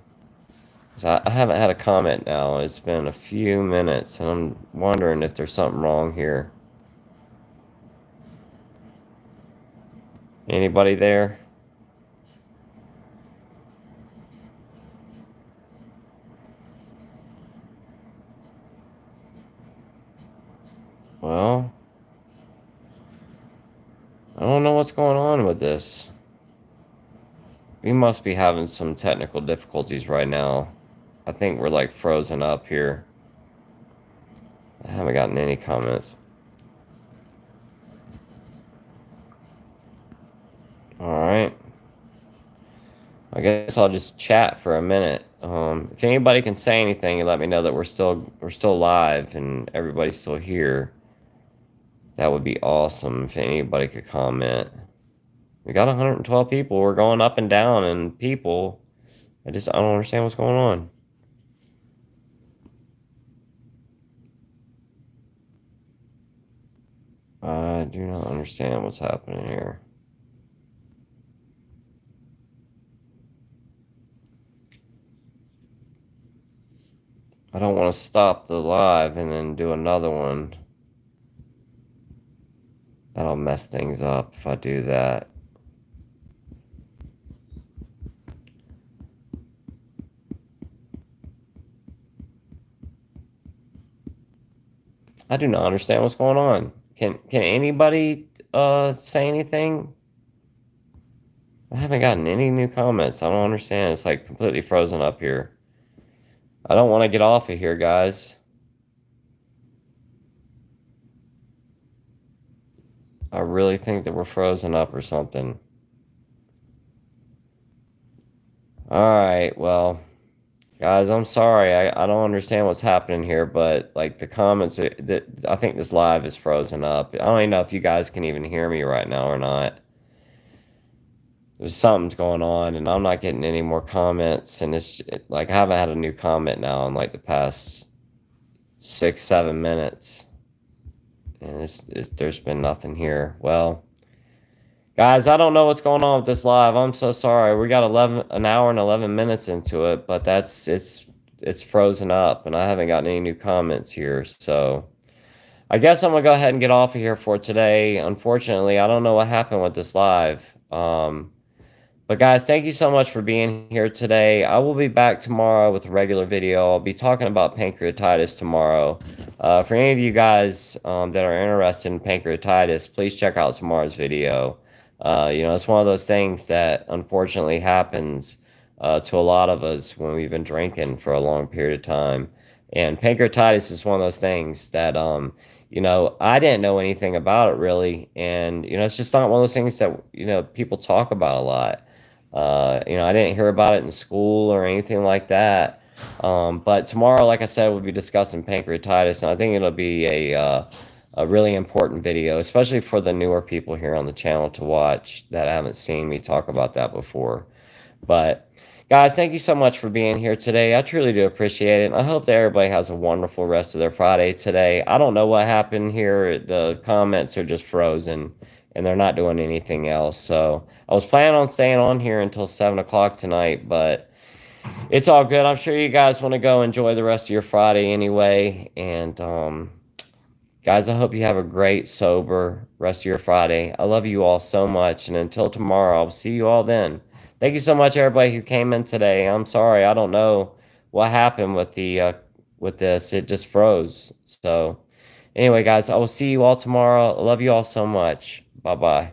'Cause I haven't had a comment now. It's been a few minutes, and I'm wondering if there's something wrong here. Anybody there? Well, I don't know what's going on with this. We must be having some technical difficulties right now. I think we're like frozen up here. I haven't gotten any comments. Alright. I guess I'll just chat for a minute. If anybody can say anything and let me know that we're still live and everybody's still here, that would be awesome if anybody could comment. We got 112 people. We're going up and down in people. I don't understand what's going on. I do not understand what's happening here. I don't want to stop the live and then do another one. That'll mess things up if I do that. I do not understand what's going on. Can anybody say anything? I haven't gotten any new comments. I don't understand. It's like completely frozen up here. I don't want to get off of here, guys. I really think that we're frozen up or something. Alright, well, guys, I'm sorry. I don't understand what's happening here, but like the comments, I think this live is frozen up. I don't even know if you guys can even hear me right now or not. There's something's going on, and I'm not getting any more comments, and like I haven't had a new comment now in like the past 6-7 minutes, and there's been nothing here. Well, guys, I don't know what's going on with this live. I'm so sorry. We got an hour and 11 minutes into it, but it's frozen up, and I haven't gotten any new comments here. So I guess I'm gonna go ahead and get off of here for today. Unfortunately, I don't know what happened with this live. But guys, thank you so much for being here today. I will be back tomorrow with a regular video. I'll be talking about pancreatitis tomorrow. For any of you guys that are interested in pancreatitis, please check out tomorrow's video. It's one of those things that unfortunately happens to a lot of us when we've been drinking for a long period of time. And pancreatitis is one of those things that, I didn't know anything about it really. And, it's just not one of those things that, people talk about a lot. I didn't hear about it in school or anything like that. But tomorrow, like I said, we'll be discussing pancreatitis, and I think it'll be a really important video, especially for the newer people here on the channel to watch that haven't seen me talk about that before. But guys, thank you so much for being here today. I truly do appreciate it. I hope that everybody has a wonderful rest of their Friday today. I don't know what happened here. The comments are just frozen, and they're not doing anything else. So I was planning on staying on here until 7 o'clock tonight, but it's all good. I'm sure you guys want to go enjoy the rest of your Friday anyway. And guys, I hope you have a great, sober rest of your Friday. I love you all so much. And until tomorrow, I'll see you all then. Thank you so much, everybody who came in today. I'm sorry. I don't know what happened with this. It just froze. So anyway, guys, I will see you all tomorrow. I love you all so much. Bye-bye.